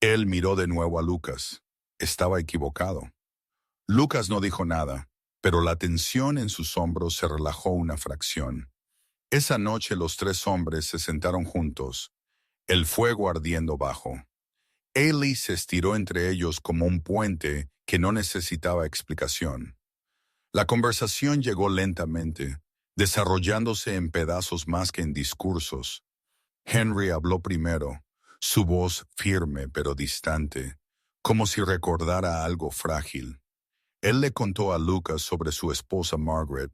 Él miró de nuevo a Lucas. Estaba equivocado. Lucas no dijo nada, pero la tensión en sus hombros se relajó una fracción. Esa noche los 3 hombres se sentaron juntos, el fuego ardiendo bajo. Ellie se estiró entre ellos como un puente que no necesitaba explicación. La conversación llegó lentamente, desarrollándose en pedazos más que en discursos. Henry habló primero, su voz firme pero distante, como si recordara algo frágil. Él le contó a Lucas sobre su esposa Margaret,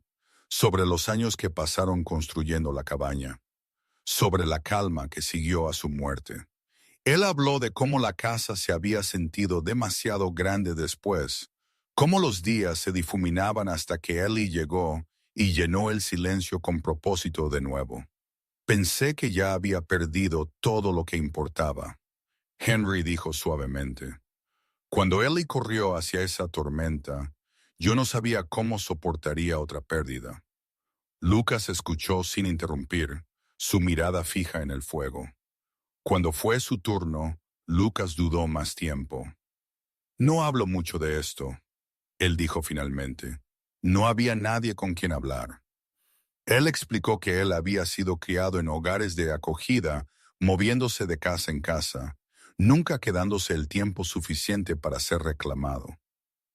sobre los años que pasaron construyendo la cabaña, sobre la calma que siguió a su muerte. Él habló de cómo la casa se había sentido demasiado grande después, cómo los días se difuminaban hasta que Ellie llegó y llenó el silencio con propósito de nuevo. «Pensé que ya había perdido todo lo que importaba», Henry dijo suavemente. «Cuando Ellie corrió hacia esa tormenta, yo no sabía cómo soportaría otra pérdida». Lucas escuchó sin interrumpir, su mirada fija en el fuego. Cuando fue su turno, Lucas dudó más tiempo. «No hablo mucho de esto», él dijo finalmente. No había nadie con quien hablar. Él explicó que él había sido criado en hogares de acogida, moviéndose de casa en casa, nunca quedándose el tiempo suficiente para ser reclamado.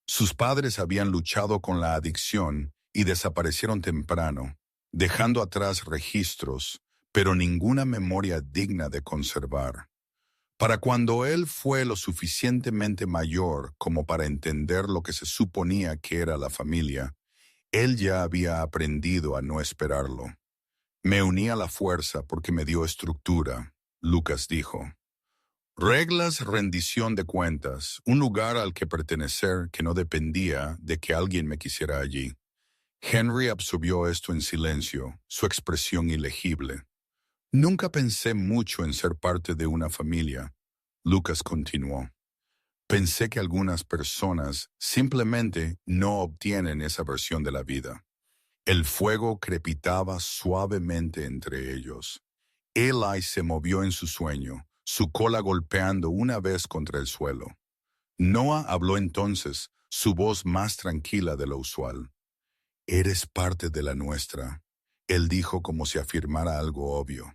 Sus padres habían luchado con la adicción y desaparecieron temprano, dejando atrás registros, pero ninguna memoria digna de conservar. Para cuando él fue lo suficientemente mayor como para entender lo que se suponía que era la familia, él ya había aprendido a no esperarlo. «Me uní a la fuerza porque me dio estructura», Lucas dijo. «Reglas, rendición de cuentas, un lugar al que pertenecer que no dependía de que alguien me quisiera allí». Henry absorbió esto en silencio, su expresión ilegible. «Nunca pensé mucho en ser parte de una familia», Lucas continuó. «Pensé que algunas personas simplemente no obtienen esa versión de la vida». El fuego crepitaba suavemente entre ellos. Eli se movió en su sueño, su cola golpeando una vez contra el suelo. Noah habló entonces, su voz más tranquila de lo usual. «Eres parte de la nuestra», él dijo como si afirmara algo obvio.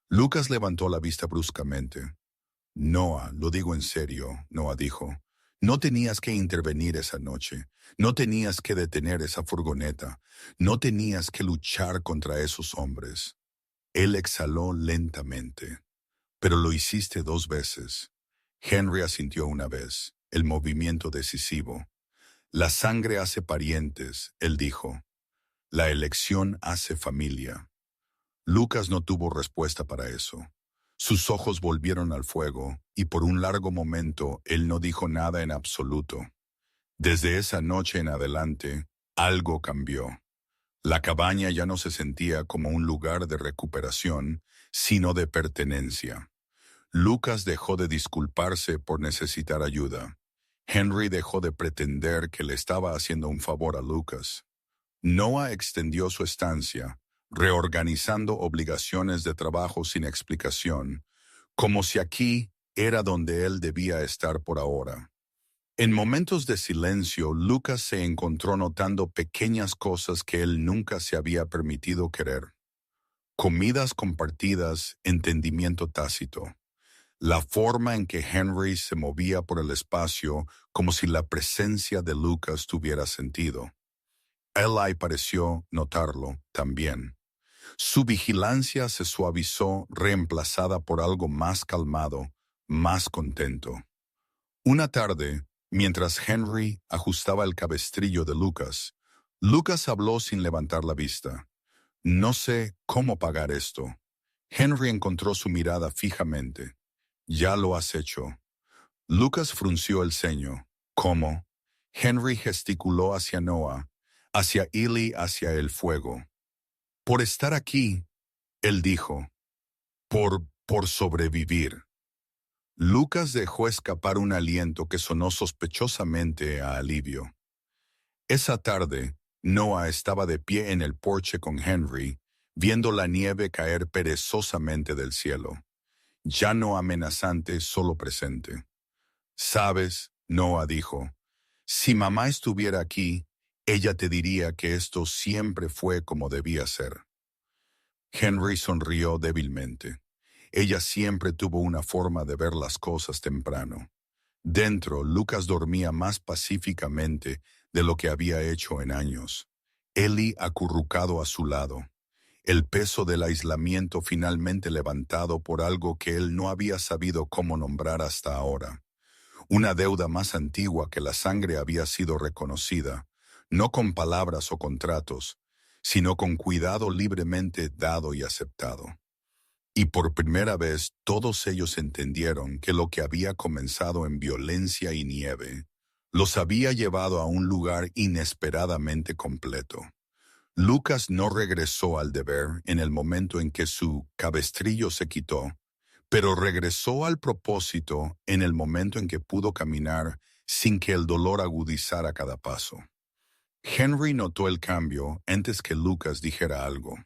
Lucas levantó la vista bruscamente. «Noah, lo digo en serio», Noah dijo. «No tenías que intervenir esa noche. No tenías que detener esa furgoneta. No tenías que luchar contra esos hombres». Él exhaló lentamente. Pero lo hiciste 2 veces. Henry asintió una vez, el movimiento decisivo. La sangre hace parientes, él dijo. La elección hace familia. Lucas no tuvo respuesta para eso. Sus ojos volvieron al fuego, y por un largo momento él no dijo nada en absoluto. Desde esa noche en adelante, algo cambió. La cabaña ya no se sentía como un lugar de recuperación, sino de pertenencia. Lucas dejó de disculparse por necesitar ayuda. Henry dejó de pretender que le estaba haciendo un favor a Lucas. Noah extendió su estancia, reorganizando obligaciones de trabajo sin explicación, como si aquí era donde él debía estar por ahora. En momentos de silencio, Lucas se encontró notando pequeñas cosas que él nunca se había permitido querer. Comidas compartidas, entendimiento tácito. La forma en que Henry se movía por el espacio como si la presencia de Lucas tuviera sentido. Eli pareció notarlo también. Su vigilancia se suavizó, reemplazada por algo más calmado, más contento. Una tarde, mientras Henry ajustaba el cabestrillo de Lucas, Lucas habló sin levantar la vista. No sé cómo pagar esto. Henry encontró su mirada fijamente. Ya lo has hecho. Lucas frunció el ceño. ¿Cómo? Henry gesticuló hacia Noah, hacia Eli, hacia el fuego. Por estar aquí, él dijo. Por sobrevivir. Lucas dejó escapar un aliento que sonó sospechosamente a alivio. Esa tarde, Noah estaba de pie en el porche con Henry, viendo la nieve caer perezosamente del cielo. Ya no amenazante, solo presente. Sabes, Noah dijo, si mamá estuviera aquí, ella te diría que esto siempre fue como debía ser. Henry sonrió débilmente. Ella siempre tuvo una forma de ver las cosas temprano. Dentro, Lucas dormía más pacíficamente de lo que había hecho en años. Eli acurrucado a su lado. El peso del aislamiento finalmente levantado por algo que él no había sabido cómo nombrar hasta ahora. Una deuda más antigua que la sangre había sido reconocida, no con palabras o contratos, sino con cuidado libremente dado y aceptado. Y por primera vez todos ellos entendieron que lo que había comenzado en violencia y nieve los había llevado a un lugar inesperadamente completo. Lucas no regresó al deber en el momento en que su cabestrillo se quitó, pero regresó al propósito en el momento en que pudo caminar sin que el dolor agudizara cada paso. Henry notó el cambio antes que Lucas dijera algo.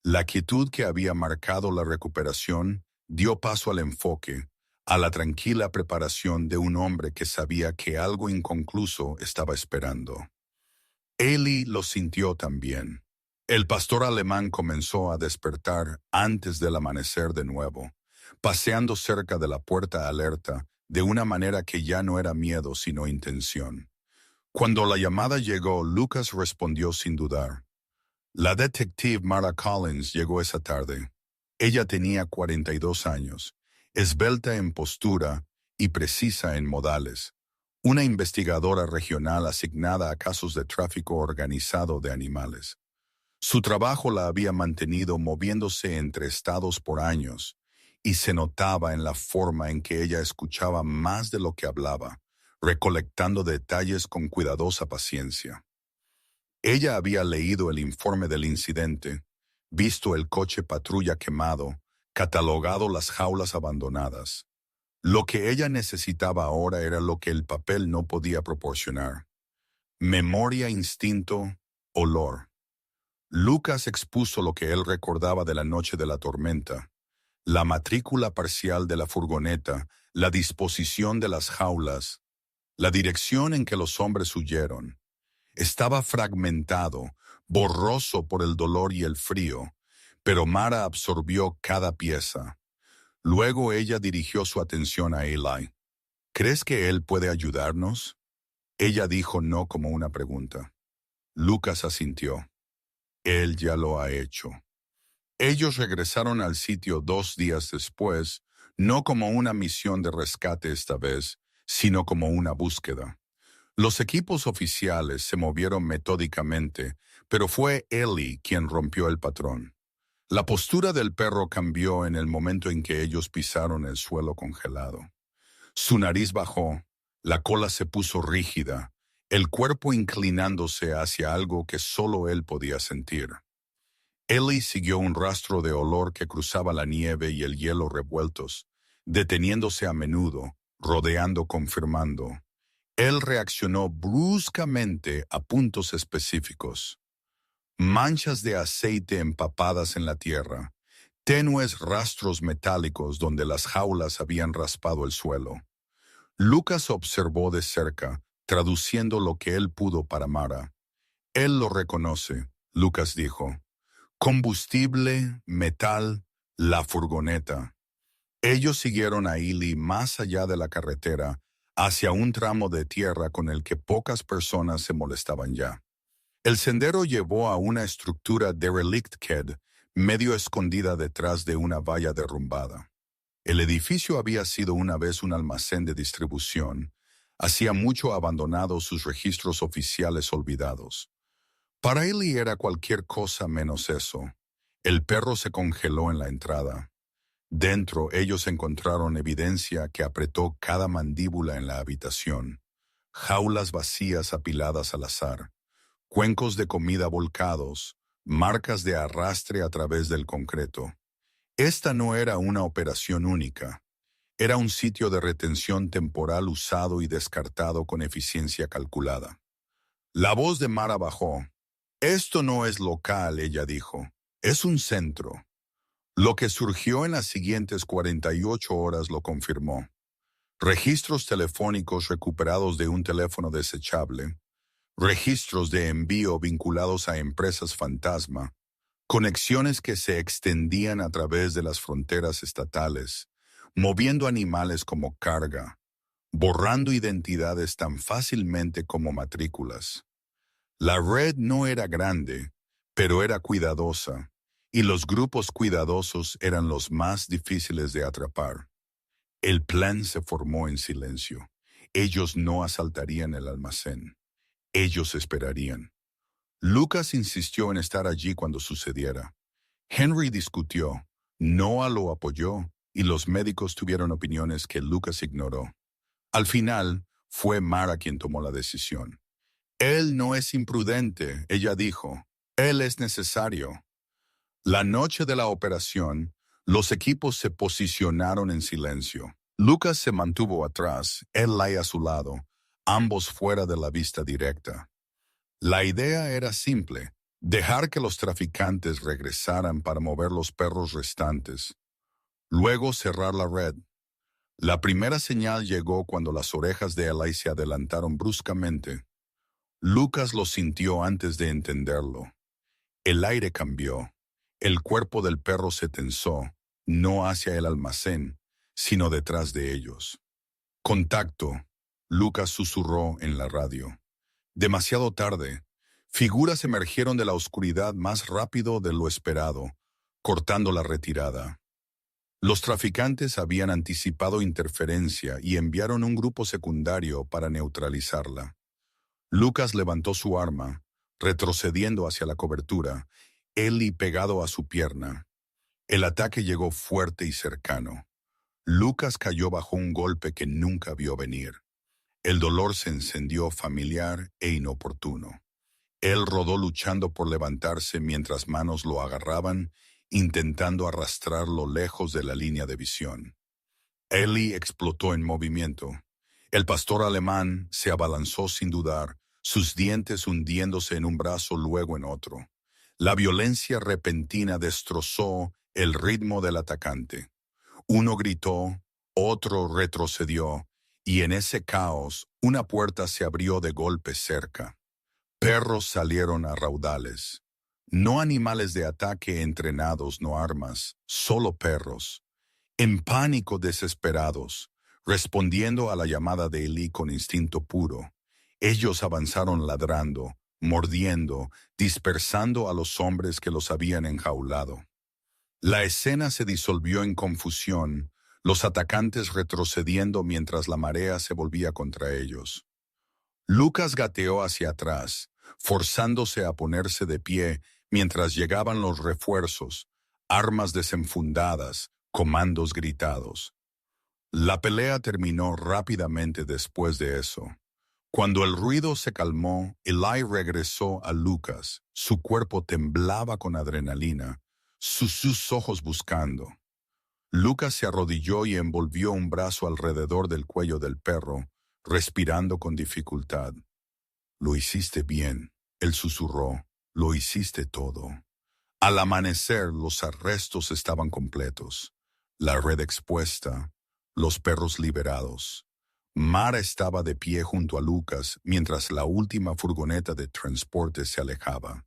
La quietud que había marcado la recuperación dio paso al enfoque, a la tranquila preparación de un hombre que sabía que algo inconcluso estaba esperando. Eli lo sintió también. El pastor alemán comenzó a despertar antes del amanecer de nuevo, paseando cerca de la puerta alerta de una manera que ya no era miedo sino intención. Cuando la llamada llegó, Lucas respondió sin dudar. La detective Mara Collins llegó esa tarde. Ella tenía 42 años, esbelta en postura y precisa en modales. Una investigadora regional asignada a casos de tráfico organizado de animales. Su trabajo la había mantenido moviéndose entre estados por años, y se notaba en la forma en que ella escuchaba más de lo que hablaba, recolectando detalles con cuidadosa paciencia. Ella había leído el informe del incidente, visto el coche patrulla quemado, catalogado las jaulas abandonadas. Lo que ella necesitaba ahora era lo que el papel no podía proporcionar. Memoria, instinto, olor. Lucas expuso lo que él recordaba de la noche de la tormenta, la matrícula parcial de la furgoneta, la disposición de las jaulas, la dirección en que los hombres huyeron. Estaba fragmentado, borroso por el dolor y el frío, pero Mara absorbió cada pieza. Luego ella dirigió su atención a Eli. ¿Crees que él puede ayudarnos? Ella dijo no como una pregunta. Lucas asintió. Él ya lo ha hecho. Ellos regresaron al sitio 2 días después, no como una misión de rescate esta vez, sino como una búsqueda. Los equipos oficiales se movieron metódicamente, pero fue Ellie quien rompió el patrón. La postura del perro cambió en el momento en que ellos pisaron el suelo congelado. Su nariz bajó, la cola se puso rígida, el cuerpo inclinándose hacia algo que solo él podía sentir. Ellie siguió un rastro de olor que cruzaba la nieve y el hielo revueltos, deteniéndose a menudo, rodeando, confirmando. Él reaccionó bruscamente a puntos específicos. Manchas de aceite empapadas en la tierra, tenues rastros metálicos donde las jaulas habían raspado el suelo. Lucas observó de cerca, traduciendo lo que él pudo para Mara. Él lo reconoce, Lucas dijo. Combustible, metal, la furgoneta. Ellos siguieron a Ellie más allá de la carretera, hacia un tramo de tierra con el que pocas personas se molestaban ya. El sendero llevó a una estructura derelict medio escondida detrás de una valla derrumbada. El edificio había sido una vez un almacén de distribución. Hacía mucho abandonado sus registros oficiales olvidados. Para Ellie era cualquier cosa menos eso. El perro se congeló en la entrada. Dentro ellos encontraron evidencia que apretó cada mandíbula en la habitación. Jaulas vacías apiladas al azar, cuencos de comida volcados, marcas de arrastre a través del concreto. Esta no era una operación única. Era un sitio de retención temporal usado y descartado con eficiencia calculada. La voz de Mara bajó. Esto no es local, ella dijo. Es un centro. Lo que surgió en las siguientes 48 horas lo confirmó. Registros telefónicos recuperados de un teléfono desechable, registros de envío vinculados a empresas fantasma, conexiones que se extendían a través de las fronteras estatales, moviendo animales como carga, borrando identidades tan fácilmente como matrículas. La red no era grande, pero era cuidadosa, y los grupos cuidadosos eran los más difíciles de atrapar. El plan se formó en silencio. Ellos no asaltarían el almacén. Ellos esperarían. Lucas insistió en estar allí cuando sucediera. Henry discutió, Noah lo apoyó, y los médicos tuvieron opiniones que Lucas ignoró. Al final, fue Mara quien tomó la decisión. Él no es imprudente, ella dijo. Él es necesario. La noche de la operación, los equipos se posicionaron en silencio. Lucas se mantuvo atrás, Eli a su lado, ambos fuera de la vista directa. La idea era simple, dejar que los traficantes regresaran para mover los perros restantes. Luego cerrar la red. La primera señal llegó cuando las orejas de Eli se adelantaron bruscamente. Lucas lo sintió antes de entenderlo. El aire cambió. El cuerpo del perro se tensó, no hacia el almacén, sino detrás de ellos. Contacto, Lucas susurró en la radio. Demasiado tarde. Figuras emergieron de la oscuridad más rápido de lo esperado, cortando la retirada. Los traficantes habían anticipado interferencia y enviaron un grupo secundario para neutralizarla. Lucas levantó su arma, retrocediendo hacia la cobertura, Ellie pegado a su pierna. El ataque llegó fuerte y cercano. Lucas cayó bajo un golpe que nunca vio venir. El dolor se encendió familiar e inoportuno. Él rodó luchando por levantarse mientras manos lo agarraban, intentando arrastrarlo lejos de la línea de visión. Ellie explotó en movimiento. El pastor alemán se abalanzó sin dudar, sus dientes hundiéndose en un brazo luego en otro. La violencia repentina destrozó el ritmo del atacante. Uno gritó, otro retrocedió, y en ese caos una puerta se abrió de golpe cerca. Perros salieron a raudales. No animales de ataque entrenados, no armas, solo perros. En pánico desesperados, respondiendo a la llamada de Elí con instinto puro. Ellos avanzaron ladrando, mordiendo, dispersando a los hombres que los habían enjaulado. La escena se disolvió en confusión, los atacantes retrocediendo mientras la marea se volvía contra ellos. Lucas gateó hacia atrás, forzándose a ponerse de pie mientras llegaban los refuerzos, armas desenfundadas, comandos gritados. La pelea terminó rápidamente después de eso. Cuando el ruido se calmó, Eli regresó a Lucas. Su cuerpo temblaba con adrenalina, sus ojos buscando. Lucas se arrodilló y envolvió un brazo alrededor del cuello del perro, respirando con dificultad. «Lo hiciste bien», él susurró. «Lo hiciste todo». Al amanecer, los arrestos estaban completos. La red expuesta, los perros liberados. Mara estaba de pie junto a Lucas mientras la última furgoneta de transporte se alejaba.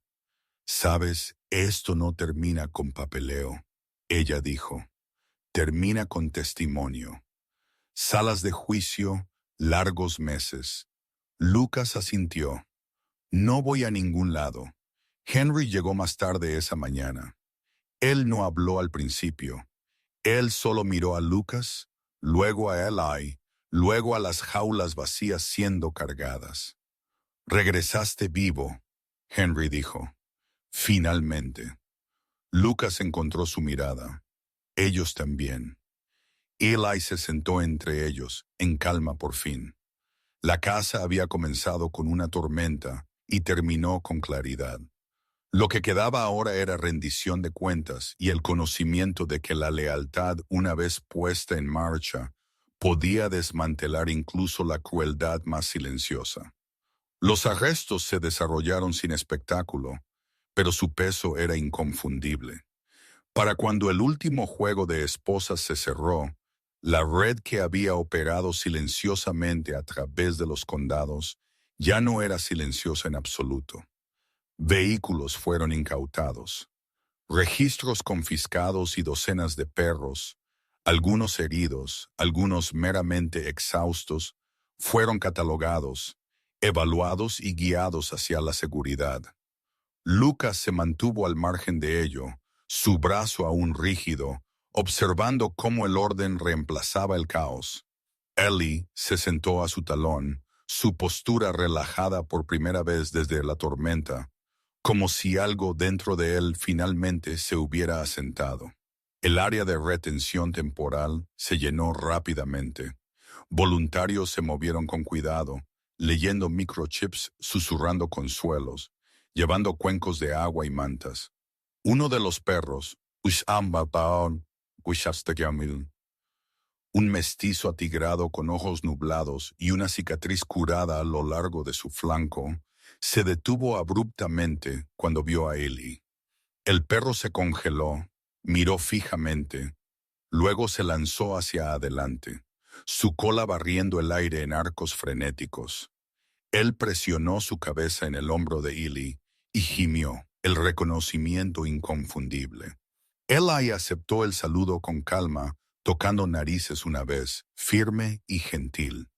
«Sabes, esto no termina con papeleo», ella dijo. «Termina con testimonio. Salas de juicio, largos meses». Lucas asintió. «No voy a ningún lado». Henry llegó más tarde esa mañana. Él no habló al principio. Él solo miró a Lucas, luego a Eli, luego a las jaulas vacías siendo cargadas. «Regresaste vivo», Henry dijo. «Finalmente». Lucas encontró su mirada. Ellos también. Eli se sentó entre ellos, en calma por fin. La casa había comenzado con una tormenta y terminó con claridad. Lo que quedaba ahora era rendición de cuentas y el conocimiento de que la lealtad, una vez puesta en marcha, podía desmantelar incluso la crueldad más silenciosa. Los arrestos se desarrollaron sin espectáculo, pero su peso era inconfundible. Para cuando el último juego de esposas se cerró, la red que había operado silenciosamente a través de los condados ya no era silenciosa en absoluto. Vehículos fueron incautados, registros confiscados y docenas de perros, algunos heridos, algunos meramente exhaustos, fueron catalogados, evaluados y guiados hacia la seguridad. Lucas se mantuvo al margen de ello, su brazo aún rígido, observando cómo el orden reemplazaba el caos. Eli se sentó a su talón, su postura relajada por primera vez desde la tormenta, como si algo dentro de él finalmente se hubiera asentado. El área de retención temporal se llenó rápidamente. Voluntarios se movieron con cuidado, leyendo microchips, susurrando consuelos, llevando cuencos de agua y mantas. Uno de los perros, un mestizo atigrado con ojos nublados y una cicatriz curada a lo largo de su flanco, se detuvo abruptamente cuando vio a Eli. El perro se congeló, miró fijamente, luego se lanzó hacia adelante, su cola barriendo el aire en arcos frenéticos. Él presionó su cabeza en el hombro de Eli y gimió, el reconocimiento inconfundible. Eli aceptó el saludo con calma, tocando narices una vez, firme y gentil.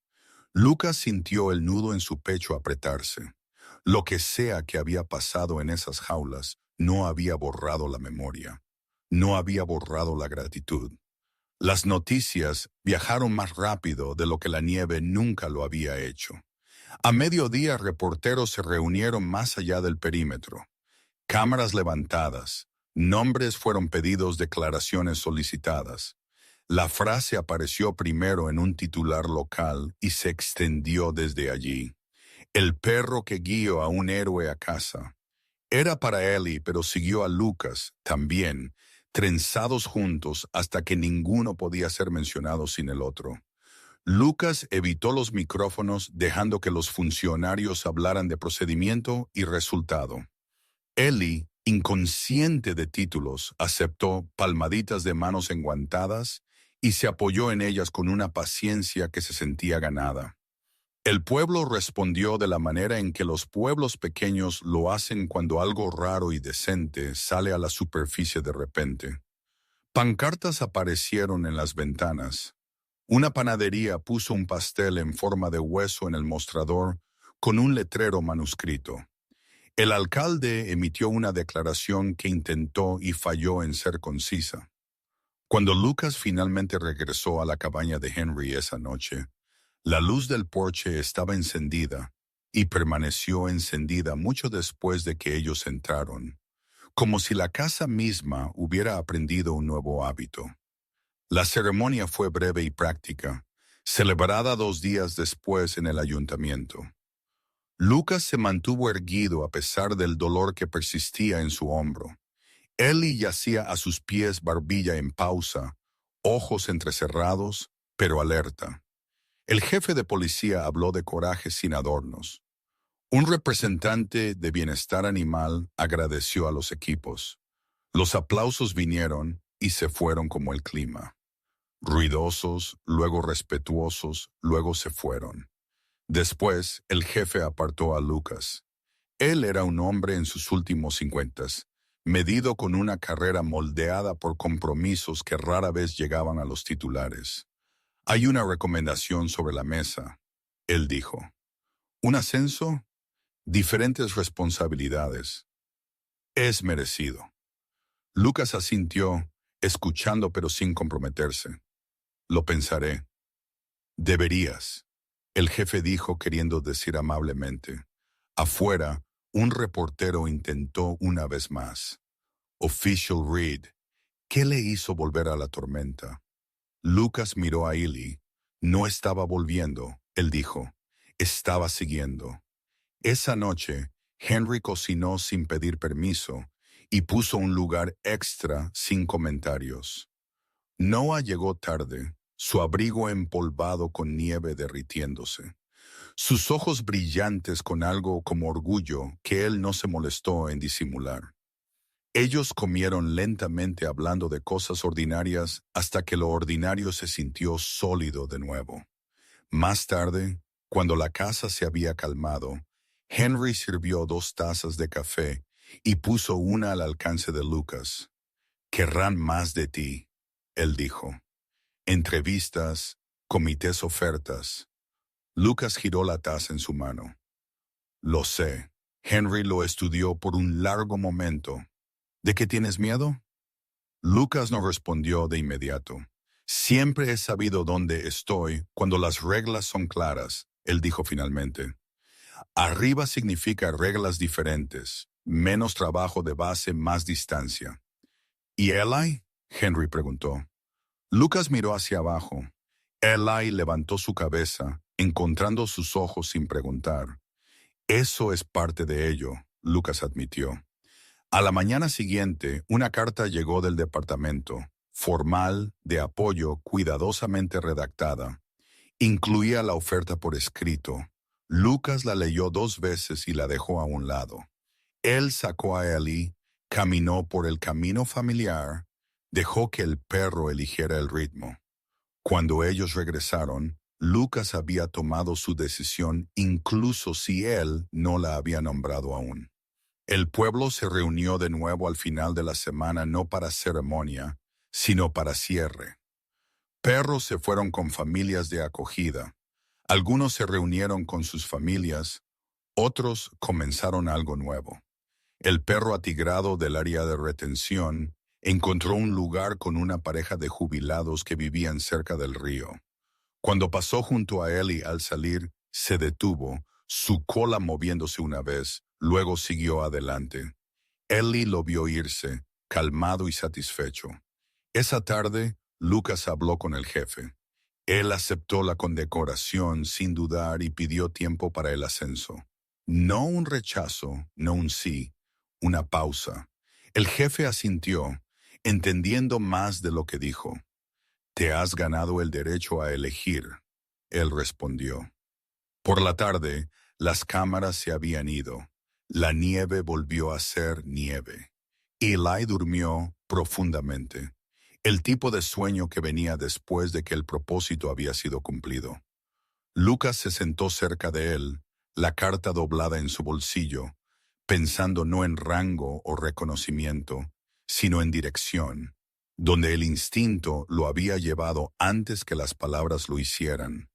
Lucas sintió el nudo en su pecho apretarse. Lo que sea que había pasado en esas jaulas no había borrado la memoria, no había borrado la gratitud. Las noticias viajaron más rápido de lo que la nieve nunca lo había hecho. A mediodía, reporteros se reunieron más allá del perímetro. Cámaras levantadas, nombres fueron pedidos, declaraciones solicitadas. La frase apareció primero en un titular local y se extendió desde allí. «El perro que guió a un héroe a casa». Era para Eli, pero siguió a Lucas, también, trenzados juntos hasta que ninguno podía ser mencionado sin el otro. Lucas evitó los micrófonos, dejando que los funcionarios hablaran de procedimiento y resultado. Eli, inconsciente de títulos, aceptó palmaditas de manos enguantadas y se apoyó en ellas con una paciencia que se sentía ganada. El pueblo respondió de la manera en que los pueblos pequeños lo hacen cuando algo raro y decente sale a la superficie de repente. Pancartas aparecieron en las ventanas. Una panadería puso un pastel en forma de hueso en el mostrador con un letrero manuscrito. El alcalde emitió una declaración que intentó y falló en ser concisa. Cuando Lucas finalmente regresó a la cabaña de Henry esa noche, la luz del porche estaba encendida y permaneció encendida mucho después de que ellos entraron, como si la casa misma hubiera aprendido un nuevo hábito. La ceremonia fue breve y práctica, celebrada 2 días después en el ayuntamiento. Lucas se mantuvo erguido a pesar del dolor que persistía en su hombro. Ellie yacía a sus pies, barbilla en pausa, ojos entrecerrados, pero alerta. El jefe de policía habló de coraje sin adornos. Un representante de bienestar animal agradeció a los equipos. Los aplausos vinieron y se fueron como el clima. Ruidosos, luego respetuosos, luego se fueron. Después, el jefe apartó a Lucas. Él era un hombre en sus últimos 50, medido con una carrera moldeada por compromisos que rara vez llegaban a los titulares. Hay una recomendación sobre la mesa, él dijo. ¿Un ascenso? Diferentes responsabilidades. Es merecido. Lucas asintió, escuchando pero sin comprometerse. Lo pensaré. Deberías, el jefe dijo queriendo decir amablemente. Afuera, un reportero intentó una vez más. Official Reed, ¿qué le hizo volver a la tormenta? Lucas miró a Ellie. No estaba volviendo, él dijo. Estaba siguiendo. Esa noche, Henry cocinó sin pedir permiso y puso un lugar extra sin comentarios. Noah llegó tarde, su abrigo empolvado con nieve derritiéndose. Sus ojos brillantes con algo como orgullo que él no se molestó en disimular. Ellos comieron lentamente hablando de cosas ordinarias hasta que lo ordinario se sintió sólido de nuevo. Más tarde, cuando la casa se había calmado, Henry sirvió 2 tazas de café y puso una al alcance de Lucas. «Querrán más de ti», él dijo. «Entrevistas, comités, ofertas». Lucas giró la taza en su mano. «Lo sé». Henry lo estudió por un largo momento. «¿De qué tienes miedo?» Lucas no respondió de inmediato. «Siempre he sabido dónde estoy cuando las reglas son claras», él dijo finalmente. «Arriba significa reglas diferentes, menos trabajo de base, más distancia». «¿Y Eli?» Henry preguntó. Lucas miró hacia abajo. Eli levantó su cabeza, encontrando sus ojos sin preguntar. «Eso es parte de ello», Lucas admitió. A la mañana siguiente, una carta llegó del departamento, formal, de apoyo, cuidadosamente redactada. Incluía la oferta por escrito. Lucas la leyó 2 veces y la dejó a un lado. Él sacó a Ellie, caminó por el camino familiar, dejó que el perro eligiera el ritmo. Cuando ellos regresaron, Lucas había tomado su decisión incluso si él no la había nombrado aún. El pueblo se reunió de nuevo al final de la semana no para ceremonia, sino para cierre. Perros se fueron con familias de acogida. Algunos se reunieron con sus familias, otros comenzaron algo nuevo. El perro atigrado del área de retención encontró un lugar con una pareja de jubilados que vivían cerca del río. Cuando pasó junto a Ellie al salir, se detuvo, su cola moviéndose una vez, luego siguió adelante. Ellie lo vio irse, calmado y satisfecho. Esa tarde, Lucas habló con el jefe. Él aceptó la condecoración sin dudar y pidió tiempo para el ascenso. No un rechazo, no un sí, una pausa. El jefe asintió, entendiendo más de lo que dijo. «Te has ganado el derecho a elegir», él respondió. Por la tarde, las cámaras se habían ido. La nieve volvió a ser nieve. Eli durmió profundamente, el tipo de sueño que venía después de que el propósito había sido cumplido. Lucas se sentó cerca de él, la carta doblada en su bolsillo, pensando no en rango o reconocimiento, sino en dirección, donde el instinto lo había llevado antes que las palabras lo hicieran.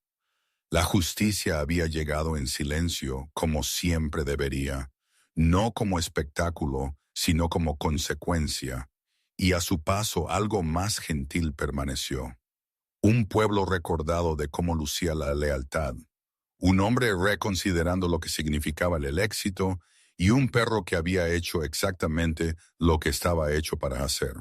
La justicia había llegado en silencio, como siempre debería, no como espectáculo, sino como consecuencia, y a su paso algo más gentil permaneció. Un pueblo recordado de cómo lucía la lealtad, un hombre reconsiderando lo que significaba el éxito, y un perro que había hecho exactamente lo que estaba hecho para hacer.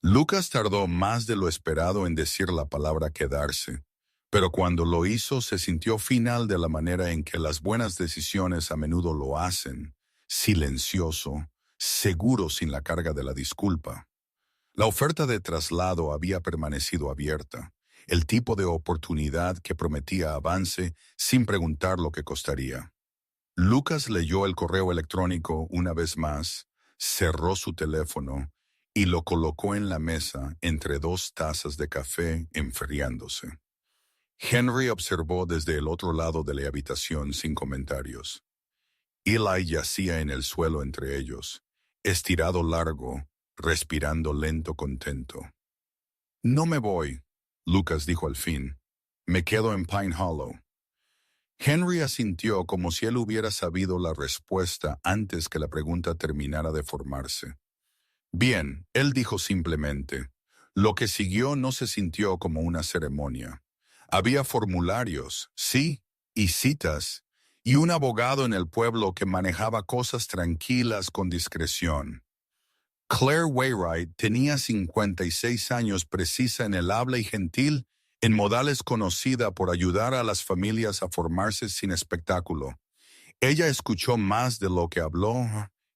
Lucas tardó más de lo esperado en decir la palabra quedarse, pero cuando lo hizo se sintió final de la manera en que las buenas decisiones a menudo lo hacen, silencioso, seguro sin la carga de la disculpa. La oferta de traslado había permanecido abierta, el tipo de oportunidad que prometía avance sin preguntar lo que costaría. Lucas leyó el correo electrónico una vez más, cerró su teléfono y lo colocó en la mesa entre dos tazas de café enfriándose. Henry observó desde el otro lado de la habitación sin comentarios. Eli yacía en el suelo entre ellos, estirado largo, respirando lento contento. No me voy, Lucas dijo al fin. Me quedo en Pine Hollow. Henry asintió como si él hubiera sabido la respuesta antes que la pregunta terminara de formarse. Bien, él dijo simplemente. Lo que siguió no se sintió como una ceremonia. Había formularios, sí, y citas, y un abogado en el pueblo que manejaba cosas tranquilas con discreción. Claire Wainwright tenía 56 años, precisa en el habla y gentil, en modales, conocida por ayudar a las familias a formarse sin espectáculo. Ella escuchó más de lo que habló,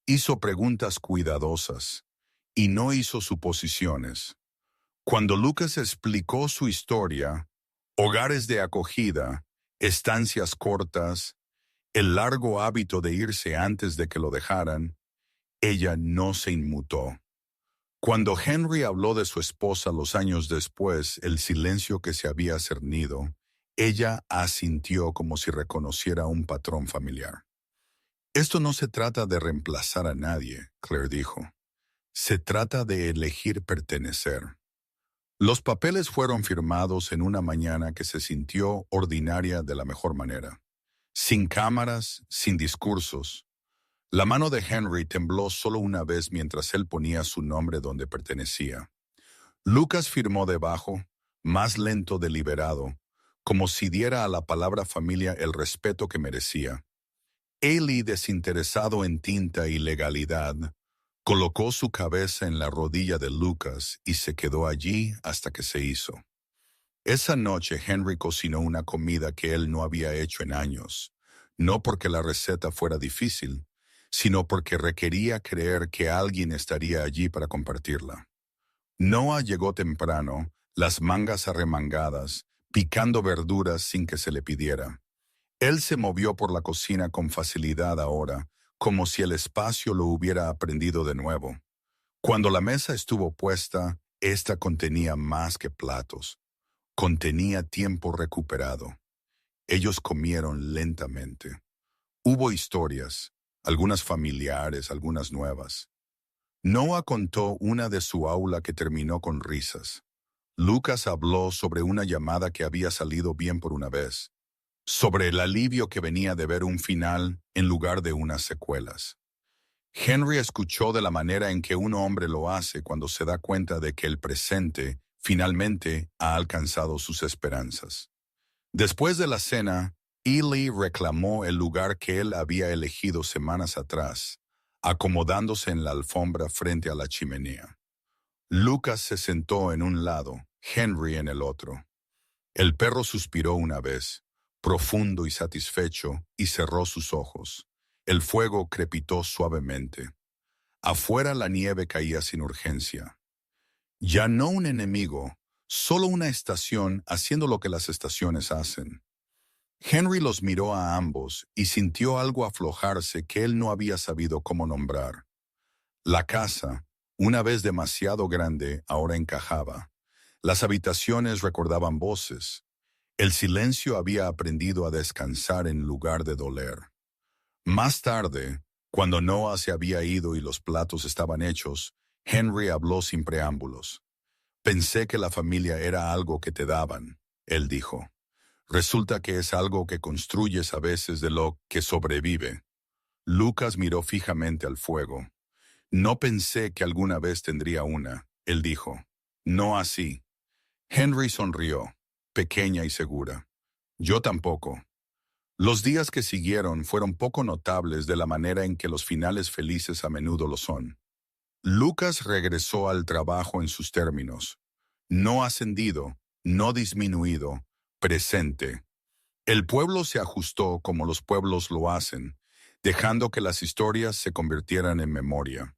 hizo preguntas cuidadosas y no hizo suposiciones. Cuando Lucas explicó su historia, hogares de acogida, estancias cortas, el largo hábito de irse antes de que lo dejaran, ella no se inmutó. Cuando Henry habló de su esposa los años después, el silencio que se había cernido, ella asintió como si reconociera un patrón familiar. Esto no se trata de reemplazar a nadie, Claire dijo. Se trata de elegir pertenecer. Los papeles fueron firmados en una mañana que se sintió ordinaria de la mejor manera. Sin cámaras, sin discursos. La mano de Henry tembló solo una vez mientras él ponía su nombre donde pertenecía. Lucas firmó debajo, más lento, deliberado, como si diera a la palabra familia el respeto que merecía. Eli, desinteresado en tinta y legalidad, colocó su cabeza en la rodilla de Lucas y se quedó allí hasta que se hizo. Esa noche Henry cocinó una comida que él no había hecho en años, no porque la receta fuera difícil, sino porque requería creer que alguien estaría allí para compartirla. Noah llegó temprano, las mangas arremangadas, picando verduras sin que se le pidiera. Él se movió por la cocina con facilidad ahora, como si el espacio lo hubiera aprendido de nuevo. Cuando la mesa estuvo puesta, ésta contenía más que platos. Contenía tiempo recuperado. Ellos comieron lentamente. Hubo historias, algunas familiares, algunas nuevas. Noah contó una de su aula que terminó con risas. Lucas habló sobre una llamada que había salido bien por una vez, sobre el alivio que venía de ver un final en lugar de unas secuelas. Henry escuchó de la manera en que un hombre lo hace cuando se da cuenta de que el presente finalmente ha alcanzado sus esperanzas. Después de la cena, Eli reclamó el lugar que él había elegido semanas atrás, acomodándose en la alfombra frente a la chimenea. Lucas se sentó en un lado, Henry en el otro. El perro suspiró una vez, profundo y satisfecho, y cerró sus ojos. El fuego crepitó suavemente. Afuera la nieve caía sin urgencia. Ya no un enemigo, solo una estación haciendo lo que las estaciones hacen. Henry los miró a ambos y sintió algo aflojarse que él no había sabido cómo nombrar. La casa, una vez demasiado grande, ahora encajaba. Las habitaciones recordaban voces. El silencio había aprendido a descansar en lugar de doler. Más tarde, cuando Noah se había ido y los platos estaban hechos, Henry habló sin preámbulos. Pensé que la familia era algo que te daban, él dijo. Resulta que es algo que construyes a veces de lo que sobrevive. Lucas miró fijamente al fuego. No pensé que alguna vez tendría una, él dijo. No así. Henry sonrió, pequeña y segura. Yo tampoco. Los días que siguieron fueron poco notables de la manera en que los finales felices a menudo lo son. Lucas regresó al trabajo en sus términos. No ascendido, no disminuido, presente. El pueblo se ajustó como los pueblos lo hacen, dejando que las historias se convirtieran en memoria.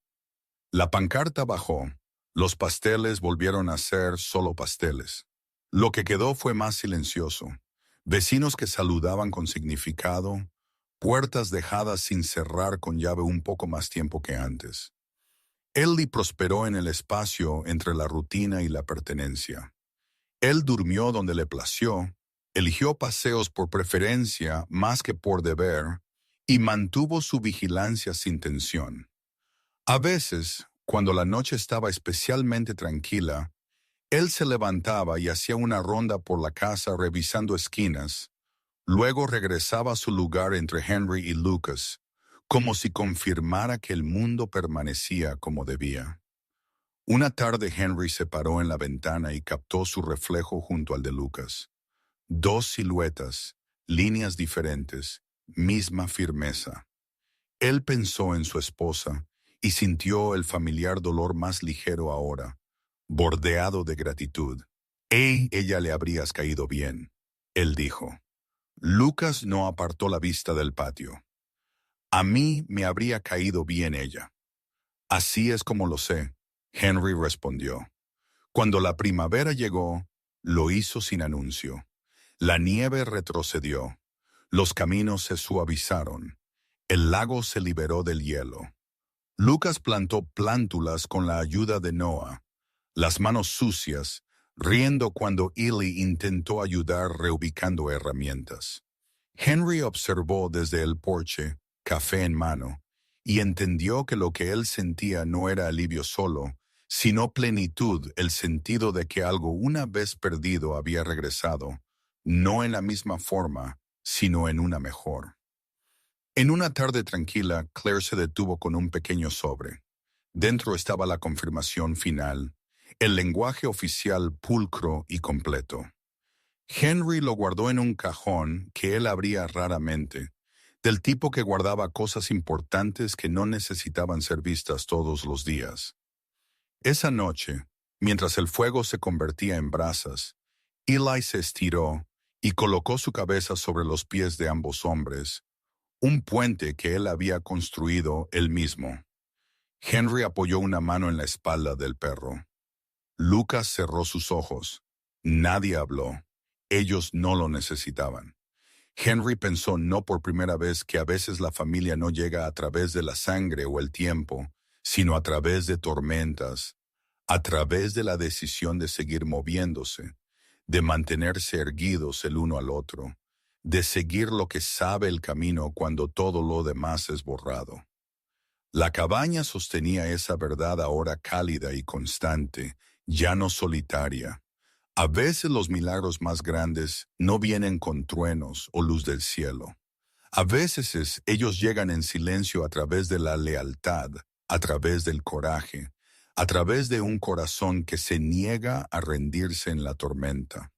La pancarta bajó. Los pasteles volvieron a ser solo pasteles. Lo que quedó fue más silencioso. Vecinos que saludaban con significado, puertas dejadas sin cerrar con llave un poco más tiempo que antes. Ellie prosperó en el espacio entre la rutina y la pertenencia. Él durmió donde le plació, eligió paseos por preferencia más que por deber, y mantuvo su vigilancia sin tensión. A veces, cuando la noche estaba especialmente tranquila, él se levantaba y hacía una ronda por la casa revisando esquinas, luego regresaba a su lugar entre Henry y Lucas, como si confirmara que el mundo permanecía como debía. Una tarde Henry se paró en la ventana y captó su reflejo junto al de Lucas. Dos siluetas, líneas diferentes, misma firmeza. Él pensó en su esposa y sintió el familiar dolor más ligero ahora, bordeado de gratitud. Ella le habrías caído bien, él dijo. Lucas no apartó la vista del patio. A mí me habría caído bien ella. Así es como lo sé, Henry respondió. Cuando la primavera llegó, lo hizo sin anuncio. La nieve retrocedió. Los caminos se suavizaron. El lago se liberó del hielo. Lucas plantó plántulas con la ayuda de Noah, las manos sucias, riendo cuando Ellie intentó ayudar reubicando herramientas. Henry observó desde el porche, café en mano, y entendió que lo que él sentía no era alivio solo, sino plenitud, el sentido de que algo una vez perdido había regresado, no en la misma forma, sino en una mejor. En una tarde tranquila, Claire se detuvo con un pequeño sobre. Dentro estaba la confirmación final, el lenguaje oficial pulcro y completo. Henry lo guardó en un cajón que él abría raramente, del tipo que guardaba cosas importantes que no necesitaban ser vistas todos los días. Esa noche, mientras el fuego se convertía en brasas, Eli se estiró y colocó su cabeza sobre los pies de ambos hombres, un puente que él había construido él mismo. Henry apoyó una mano en la espalda del perro. Lucas cerró sus ojos. Nadie habló. Ellos no lo necesitaban. Henry pensó no por primera vez que a veces la familia no llega a través de la sangre o el tiempo, sino a través de tormentas, a través de la decisión de seguir moviéndose, de mantenerse erguidos el uno al otro, de seguir lo que sabe el camino cuando todo lo demás es borrado. La cabaña sostenía esa verdad ahora cálida y constante, ya no solitaria. A veces los milagros más grandes no vienen con truenos o luz del cielo. A veces ellos llegan en silencio a través de la lealtad, a través del coraje, a través de un corazón que se niega a rendirse en la tormenta.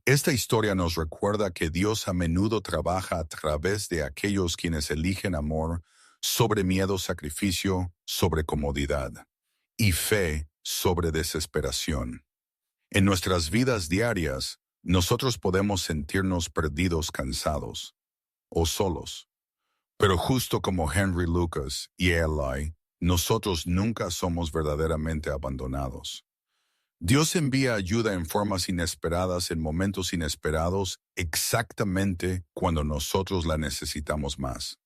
Esta historia nos recuerda que Dios a menudo trabaja a través de aquellos quienes eligen amor sobre miedo, sacrificio, sobre comodidad, y fe sobre desesperación. En nuestras vidas diarias, nosotros podemos sentirnos perdidos, cansados o solos. Pero justo como Henry Lucas y Eli, nosotros nunca somos verdaderamente abandonados. Dios envía ayuda en formas inesperadas, en momentos inesperados, exactamente cuando nosotros la necesitamos más.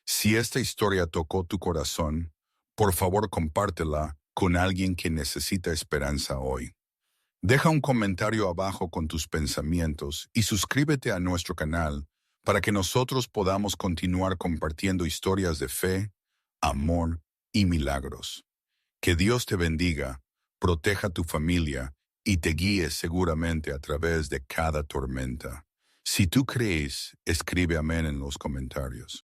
Si esta historia tocó tu corazón, por favor compártela con alguien que necesita esperanza hoy. Deja un comentario abajo con tus pensamientos y suscríbete a nuestro canal para que nosotros podamos continuar compartiendo historias de fe, amor y milagros. Que Dios te bendiga, proteja tu familia y te guíe seguramente a través de cada tormenta. Si tú crees, escribe amén en los comentarios.